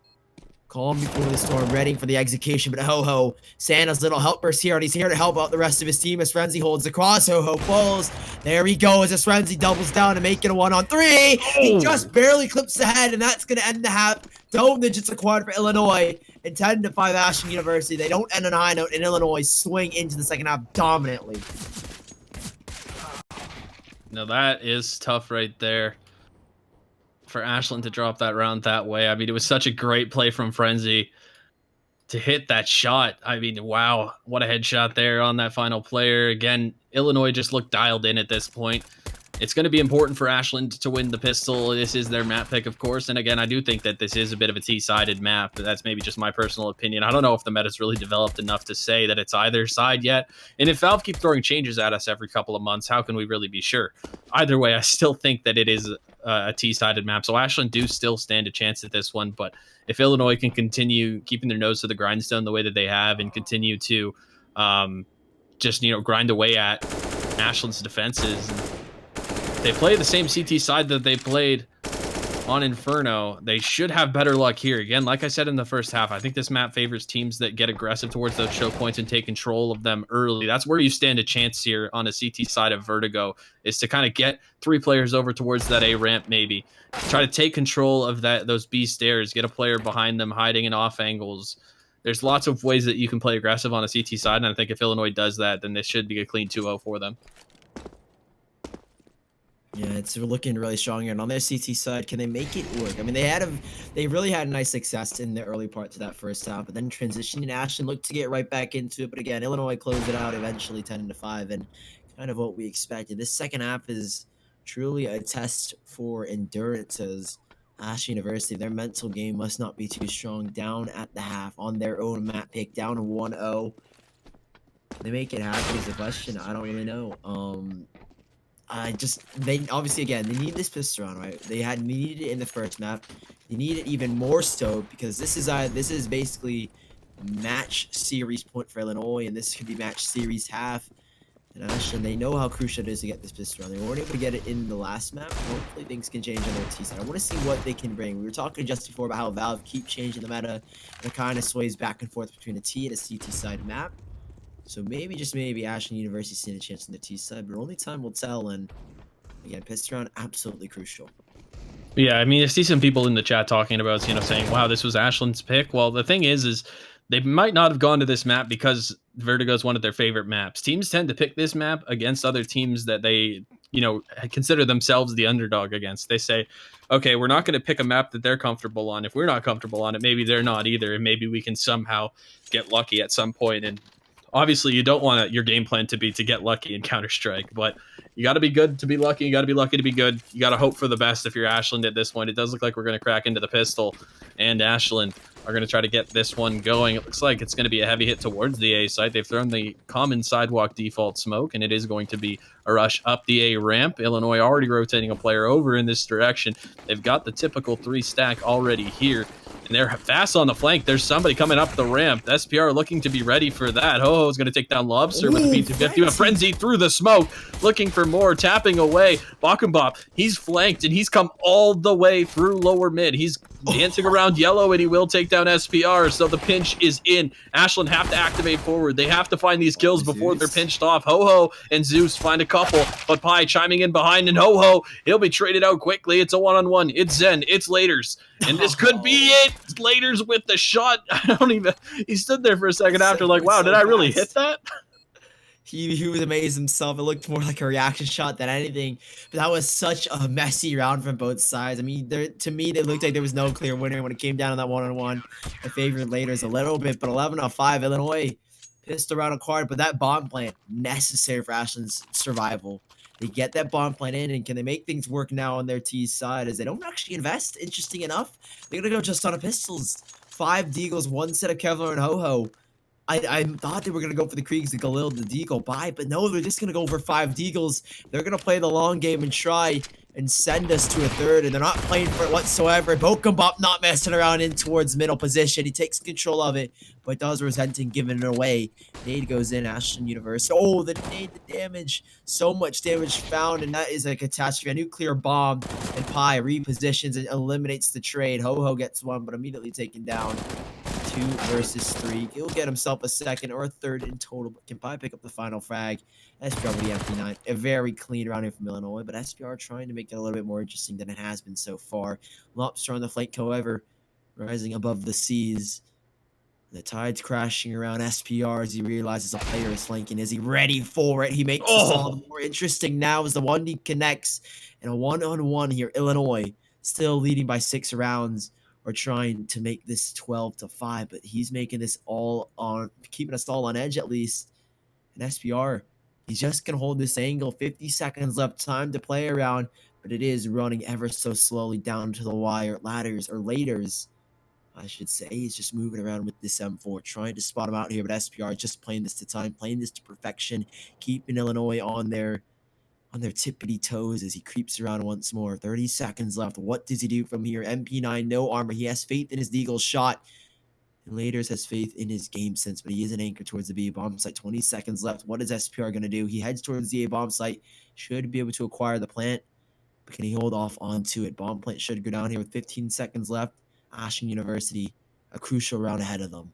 calm before the storm, ready for the execution, but Ho-Ho, Santa's little helpers here, and he's here to help out the rest of his team as Frenzy holds the cross. Ho-Ho falls. There he goes as Frenzy doubles down to make it a 1-on-3. He just barely clips the head, and that's going to end the half. Dome digits acquired for Illinois, and 10-5 Ashland University. They don't end on a high note, and Illinois swing into the second half dominantly. Now that is tough right there for Ashland to drop that round that way. I mean, it was such a great play from Frenzy to hit that shot. I mean, wow, what a headshot there on that final player. Again, Illinois just looked dialed in at this point. It's going to be important for Ashland to win the pistol. This is their map pick, of course. And again, I do think that this is a bit of a T-sided map. But that's maybe just my personal opinion. I don't know if the meta's really developed enough to say that it's either side yet. And if Valve keep throwing changes at us every couple of months, how can we really be sure? Either way, I still think that it is a T-sided map. So Ashland do still stand a chance at this one. But if Illinois can continue keeping their nose to the grindstone the way that they have and continue to just, grind away at Ashland's defenses, they play the same CT side that they played on Inferno, they should have better luck here. Again, like I said in the first half, I think this map favors teams that get aggressive towards those choke points and take control of them early. That's where you stand a chance here on a CT side of Vertigo, is to kind of get 3 players over towards that A ramp maybe. Try to take control of those B stairs, get a player behind them hiding in off angles. There's lots of ways that you can play aggressive on a CT side, and I think if Illinois does that, then this should be a clean 2-0 for them. Yeah, it's looking really strong here. And on their CT side, can they make it work? I mean, they really had nice success in the early parts of that first half, but then transitioning, Ashland looked to get right back into it. But again, Illinois closed it out eventually 10-5, and kind of what we expected. This second half is truly a test for endurance as Ashland University, their mental game must not be too strong down at the half on their own map pick, down 1-0. They make it happen is the question. I don't really know. They obviously again they need this pistol round, right? They needed it in the first map. They need it even more so because this is basically match series point for Illinois, and this could be match series half. And Ashland, they know how crucial it is to get this pistol round. They weren't able to get it in the last map. Hopefully things can change on their T side. I want to see what they can bring. We were talking just before about how Valve keep changing the meta. It kind of sways back and forth between a T and a CT side map. So maybe, just maybe, Ashland University's seen a chance on the T side, but only time will tell. And again, pistol round, absolutely crucial. Yeah, I mean, I see some people in the chat talking about, saying, wow, this was Ashland's pick. Well, the thing is they might not have gone to this map because Vertigo is one of their favorite maps. Teams tend to pick this map against other teams that they, consider themselves the underdog against. They say, okay, we're not going to pick a map that they're comfortable on. If we're not comfortable on it, maybe they're not either. And maybe we can somehow get lucky at some point. And obviously you don't want your game plan to be to get lucky in Counter-Strike, but you got to be good to be lucky. You got to be lucky to be good. You got to hope for the best if you're Ashland at this point. It does look like we're going to crack into the pistol, and Ashland are going to try to get this one going. It looks like it's going to be a heavy hit towards the A site. They've thrown the common sidewalk default smoke, and it is going to be a rush up the A ramp. Illinois already rotating a player over in this direction. They've got the typical 3-stack already here, and they're fast on the flank. There's somebody coming up the ramp. SPR looking to be ready for that. Ho-Ho is going to take down Lobster with a P250. A Frenzy through the smoke, looking for more, tapping away. Bakumbop, he's flanked, and he's come all the way through lower mid. He's dancing around yellow, and he will take down SPR, so the pinch is in. Ashland have to activate forward. They have to find these kills before they're pinched off. Ho-Ho and Zeus find a couple, but Pi chiming in behind, and Ho-Ho, he'll be traded out quickly. It's a one-on-one. It's Zen. It's Laters. And this could be it. Laters with the shot. He stood there for a second after like, wow, did I really hit that? He was amazed himself. It looked more like a reaction shot than anything. But that was such a messy round from both sides. I mean, to me, it looked like there was no clear winner when it came down to that one-on-one. I favored Laters a little bit, but 11-5, Illinois pissed around a card. But that bomb plant, necessary for Ashland's survival. They get that bomb plant in, and can they make things work now on their T side as they don't actually invest? Interesting enough, they're going to go just on a pistols. 5 Deagles, 1 set of Kevlar and Ho-Ho. I thought they were going to go for the Kriegs, the Galil, the Deagle buy, but no, they're just going to go for 5 Deagles. They're going to play the long game and try and send us to a third, and they're not playing for it whatsoever. Bokumbop not messing around in towards middle position. He takes control of it, but does resenting giving it away. Nade goes in, Ashland University. Oh, the nade, the damage. So much damage found, and that is a catastrophe. A nuclear bomb, and Pi repositions and eliminates the trade. Ho-Ho gets one, but immediately taken down. 2 versus 3. He'll get himself a second or a third in total, but can probably pick up the final frag. SPR with the MP9. A very clean round here from Illinois, but SPR trying to make it a little bit more interesting than it has been so far. Lobster on the flank, however, rising above the seas. The tide's crashing around SPR as he realizes a player is flanking. Is he ready for it? He makes it all the more interesting now as the 1D connects. And a 1-on-1 here. Illinois still leading by 6 rounds. Or trying to make this 12-5, but he's making this all on, keeping us all on edge at least. And SPR, he's just going to hold this angle. 50 seconds left, time to play around, but it is running ever so slowly down to the wire. Laters, I should say. He's just moving around with this M4, trying to spot him out here, but SPR just playing this to time, playing this to perfection, keeping Illinois on their tippity toes as he creeps around once more. 30 seconds left. What does he do from here? MP9, no armor. He has faith in his Deagle shot. And Laters has faith in his game sense, but he is an anchor towards the B bomb site. 20 seconds left. What is SPR going to do? He heads towards the A bomb site. Should be able to acquire the plant, but can he hold off onto it? Bomb plant should go down here with 15 seconds left. Ashland University, a crucial round ahead of them.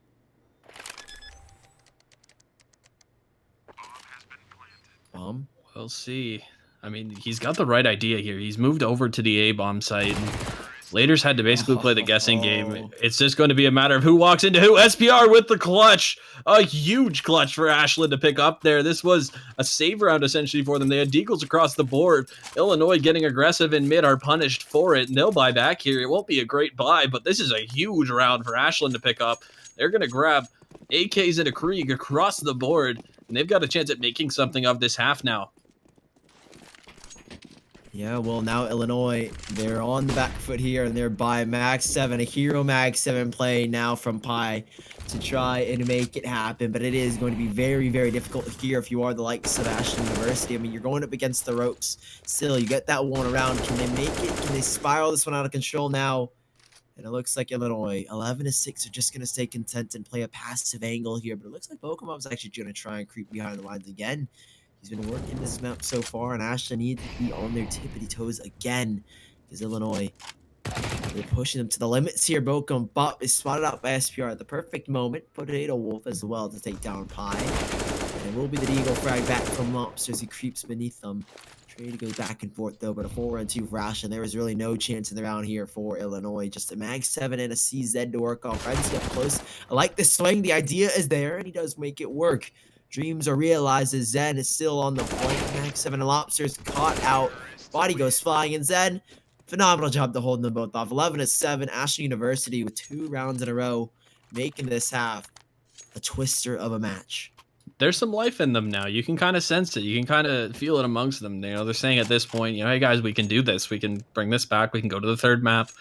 Bomb? We'll see. I mean, he's got the right idea here. He's moved over to the A-bomb site. Laters had to basically play the guessing game. It's just going to be a matter of who walks into who. SPR with the clutch. A huge clutch for Ashland to pick up there. This was a save round essentially for them. They had deagles across the board. Illinois getting aggressive in mid are punished for it, and they'll buy back here. It won't be a great buy, but this is a huge round for Ashland to pick up. They're going to grab AKs and a Krieg across the board, and they've got a chance at making something of this half now. Yeah, well, now Illinois, they're on the back foot here, and they're by Mag 7, a hero Mag 7 play now from Pi to try and make it happen. But it is going to be very, very difficult here if you are the likes of Ashland University. I mean, you're going up against the ropes. Still, you get that one around. Can they make it? Can they spiral this one out of control now? And it looks like Illinois, 11-6, are just going to stay content and play a passive angle here. But it looks like Bokomob's actually going to try and creep behind the lines again. He's been working this map so far, and Ashland need to be on their tippity toes again. Because Illinois, they're pushing them to the limits here. Bokum Bop is spotted out by SPR at the perfect moment. Potato Wolf as well to take down Pi. And it will be the Deagle frag back from Lobster as he creeps beneath them. Trade goes back and forth though, but a 4-2 for Ashland. There was really no chance in the round here for Illinois. Just a Mag 7 and a CZ to work on. Frenzy up close. I like the swing. The idea is there, and he does make it work. Dreams are realized as Zen is still on the flank. Mag 7 and Lobster's caught out. Body goes flying, and Zen, phenomenal job to hold them both off. 11-7, Ashland University with 2 rounds in a row, making this half a twister of a match. There's some life in them now. You can kind of sense it. You can kind of feel it amongst them. You know, they're saying at this point, you know, hey guys, we can do this. We can bring this back. We can go to the 3rd map.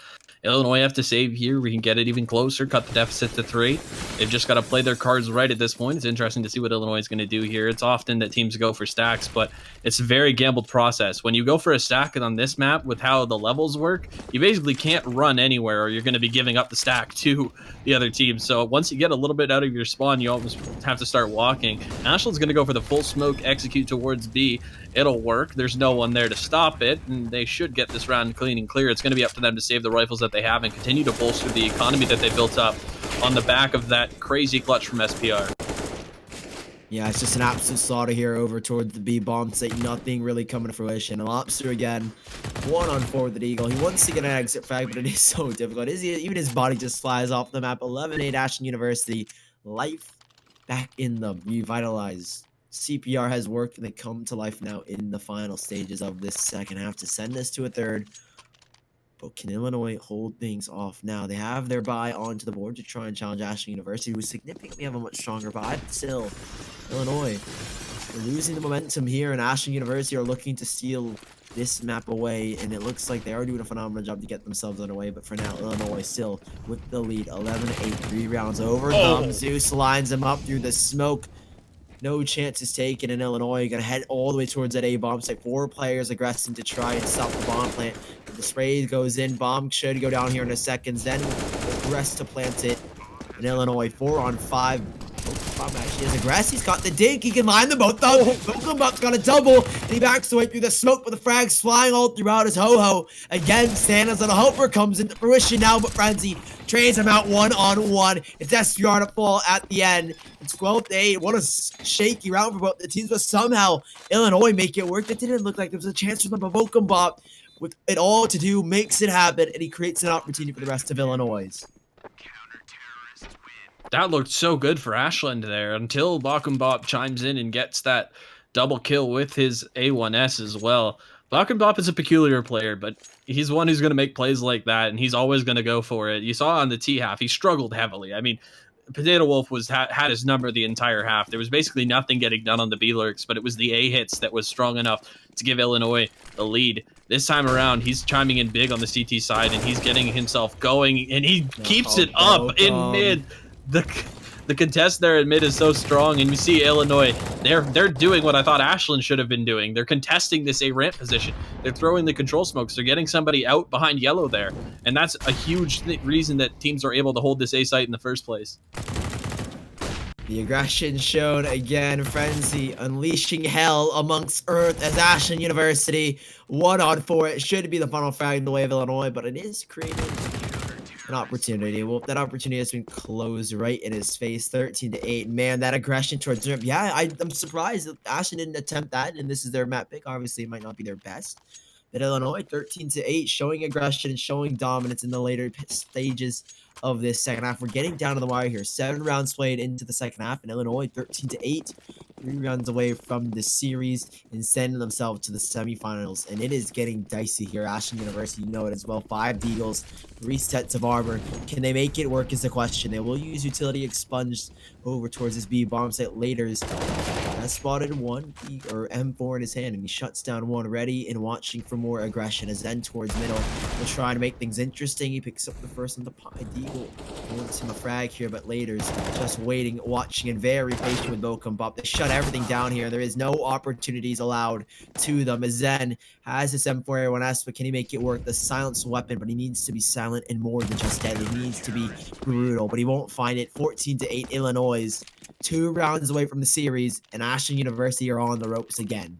Illinois have to save here. We can get it even closer, cut the deficit to 3. They've just got to play their cards right at this point. It's interesting to see what Illinois is going to do here. It's often that teams go for stacks, but it's a very gambled process. When you go for a stack on this map with how the levels work, you basically can't run anywhere or you're going to be giving up the stack to the other team. So once you get a little bit out of your spawn, you almost have to start walking. Ashland's going to go for the full smoke, execute towards B. It'll work. There's no one there to stop it, and they should get this round clean and clear. It's going to be up to them to save the rifles that they have and continue to bolster the economy that they built up on the back of that crazy clutch from SPR. Yeah, it's just an absolute slaughter here over towards the B bomb site. Nothing really coming to fruition. And Lobster again, 1-on-4 with the Eagle. He wants to get an exit frag, but it is so difficult. Even his body just flies off the map. 11-8 Ashland University. Life back in them. Revitalized. CPR has worked, and they come to life now in the final stages of this second half to send this to a 3rd. But can Illinois hold things off now? They have their bye onto the board to try and challenge Ashland University, who significantly have a much stronger bye. But still, Illinois, they're losing the momentum here, and Ashland University are looking to steal this map away, and it looks like they are doing a phenomenal job to get themselves underway. But for now, Illinois still with the lead, 11-8, 3 rounds over. Zeus lines them up through the smoke. No chances taken in Illinois. Gonna head all the way towards that A bomb site. 4 players aggressing to try and stop the bomb plant. The spray goes in. Bomb should go down here in a second. Then aggress to plant it. And Illinois 4-on-5. Bomb actually has aggress. He's got the dink. He can line them both up. Bokum's got a double. And he backs away through the smoke with the frags flying all throughout his ho-ho. Again, Santa's little helper comes into fruition now, but Frenzy trades him out 1-on-1. It's SPR to fall at the end. It's 12-8. What a shaky round for both the teams, but somehow Illinois make it work. It didn't look like there was a chance for them, but Bokum with it all to do makes it happen, and he creates an opportunity for the rest of Illinois. That looked so good for Ashland there until Bakumbop chimes in and gets that double kill with his A1S as well. Bakumbop is a peculiar player, but he's one who's going to make plays like that, and he's always going to go for it. You saw on the T half, he struggled heavily. I mean, Potato Wolf had his number the entire half. There was basically nothing getting done on the B lurks, but it was the A hits that was strong enough to give Illinois the lead. This time around, he's chiming in big on the CT side, and he's getting himself going, and he keeps it up in mid. The contest there in mid is so strong, and you see Illinois, they're doing what I thought Ashland should have been doing. They're contesting this A ramp position. They're throwing the control smokes. They're getting somebody out behind yellow there, and that's a huge reason that teams are able to hold this A site in the first place. The aggression shown again. Frenzy unleashing hell amongst Earth as Ashland University 1-on-4. It should be the final frag in the way of Illinois, but it is creating an opportunity. Well, that opportunity has been closed right in his face. 13-8. Man, that aggression towards him. Yeah, I'm surprised that Ashland didn't attempt that, and this is their map pick. Obviously, it might not be their best. But Illinois, 13-8, showing aggression and showing dominance in the later stages of this second half. We're getting down to the wire here. 7 rounds played into the second half, and Illinois 13-8, 3 rounds away from the series and sending themselves to the semifinals. And it is getting dicey here. Ashland University, you know it as well. 5 deagles, 3 sets of armor. Can they make it work is the question. They will use utility expunged over towards this B bomb site later. Has spotted one or M4 in his hand, and he shuts down one, ready and watching for more aggression. As then towards middle, will try to make things interesting. He picks up the first on the pie. Deagle wants him a frag here, but later's just waiting, watching, and very patient with Bokum Bop. They shut everything down here. There is no opportunities allowed to them. As Zen has this M4A1S, but can he make it work? The silenced weapon, but he needs to be silent and more than just deadly. He needs to be brutal, but he won't find it. 14-8 Illinois. 2 rounds away from the series, and Ashland University are on the ropes again.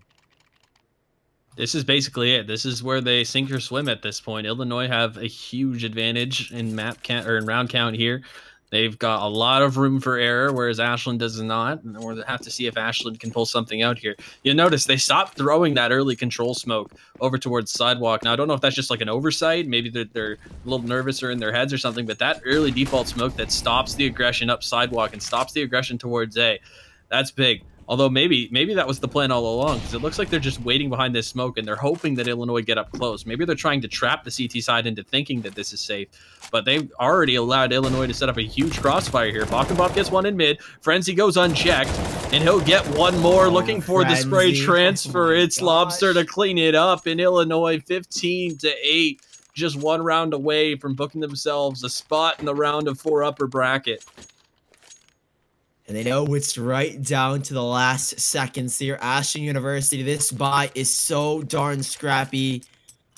This is basically it. This is where they sink or swim at this point. Illinois have a huge advantage in map count or in round count here. They've got a lot of room for error, whereas Ashland does not. And we'll have to see if Ashland can pull something out here. You'll notice they stopped throwing that early control smoke over towards sidewalk. Now, I don't know if that's just like an oversight. Maybe they're a little nervous or in their heads or something, but that early default smoke that stops the aggression up sidewalk and stops the aggression towards A, that's big. Although maybe that was the plan all along, because it looks like they're just waiting behind this smoke and they're hoping that Illinois get up close. Maybe they're trying to trap the CT side into thinking that this is safe, but they've already allowed Illinois to set up a huge crossfire here. Bob gets one in mid. Frenzy goes unchecked, and he'll get one more, looking for the spray transfer. It's Lobster to clean it up, in Illinois 15-8, just 1 round away from booking themselves a spot in the round of 4 upper bracket. And they know it's right down to the last seconds here. Ashland University, this bye is so darn scrappy.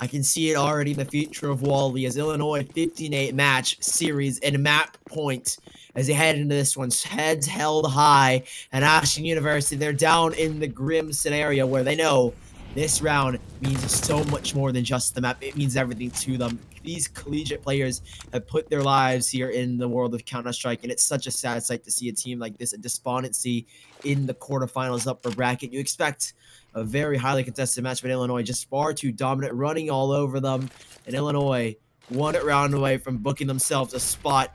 I can see it already in the future of Wally as Illinois 15-8 match series and map point as they head into this one. Heads held high, and Ashland University, they're down in the grim scenario where they know this round means so much more than just the map. It means everything to them. These collegiate players have put their lives here in the world of Counter-Strike, and it's such a sad sight to see a team like this, a despondency in the quarterfinals upper bracket. You expect a very highly contested match, but Illinois just far too dominant, running all over them, and Illinois 1 round away from booking themselves a spot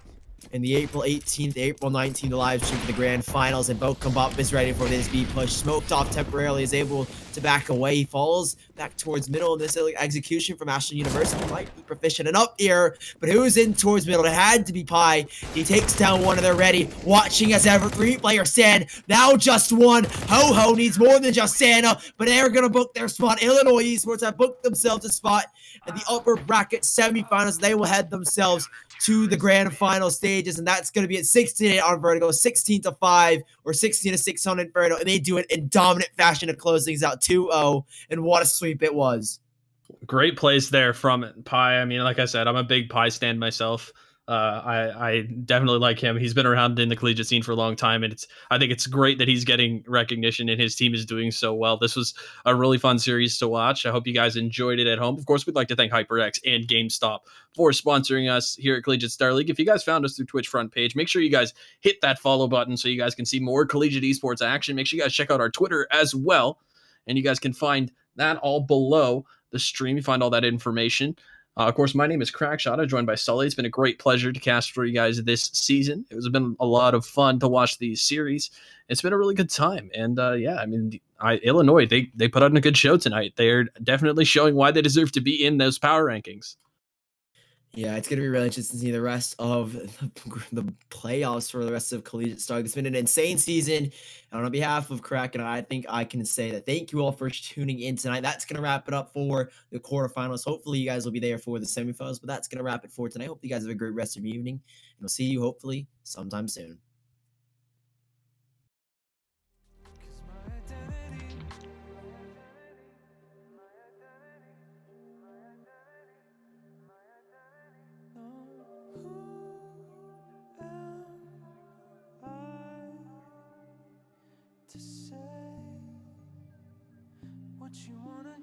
in the April 18th, April 19th live stream for the grand finals, and Bokum Bop is ready for this B push. Smoked off temporarily, is able to back away. He falls back towards middle, and this execution from Ashland University might be proficient and up here, but who's in towards middle? It had to be Pi. He takes down one, and they're ready. Watching as ever, 3 players stand. Now just 1. Ho-Ho needs more than just Santa, but they're going to book their spot. Illinois Esports have booked themselves a spot in the upper bracket semifinals. They will head themselves to the grand final stages, and that's going to be at 16-8 on Vertigo, 16-5 or 16-6 on Inferno, and they do it in dominant fashion to close things out 2-0, and what a sweep it was. Great plays there from Pi. I mean, like I said, I'm a big Pi stand myself. I definitely like him. He's been around in the collegiate scene for a long time, and I think it's great that he's getting recognition and his team is doing so well. This was a really fun series to watch. I hope you guys enjoyed it at home. Of course, we'd like to thank HyperX and GameStop for sponsoring us here at Collegiate Star League. If you guys found us through Twitch front page, make sure you guys hit that follow button so you guys can see more collegiate esports action. Make sure you guys check out our Twitter as well, and you guys can find that all below the stream. You find all that information. Of course, my name is Crackshot. I'm joined by Sully. It's been a great pleasure to cast for you guys this season. It's been a lot of fun to watch these series. It's been a really good time. And yeah, I mean, Illinois, they put on a good show tonight. They're definitely showing why they deserve to be in those power rankings. Yeah, it's going to be really interesting to see the rest of the playoffs for the rest of Collegiate Star. It's been an insane season. And on behalf of Kraken, I think I can say that thank you all for tuning in tonight. That's going to wrap it up for the quarterfinals. Hopefully, you guys will be there for the semifinals, but that's going to wrap it for tonight. Hope you guys have a great rest of your evening, and we'll see you hopefully sometime soon. To say what you wanna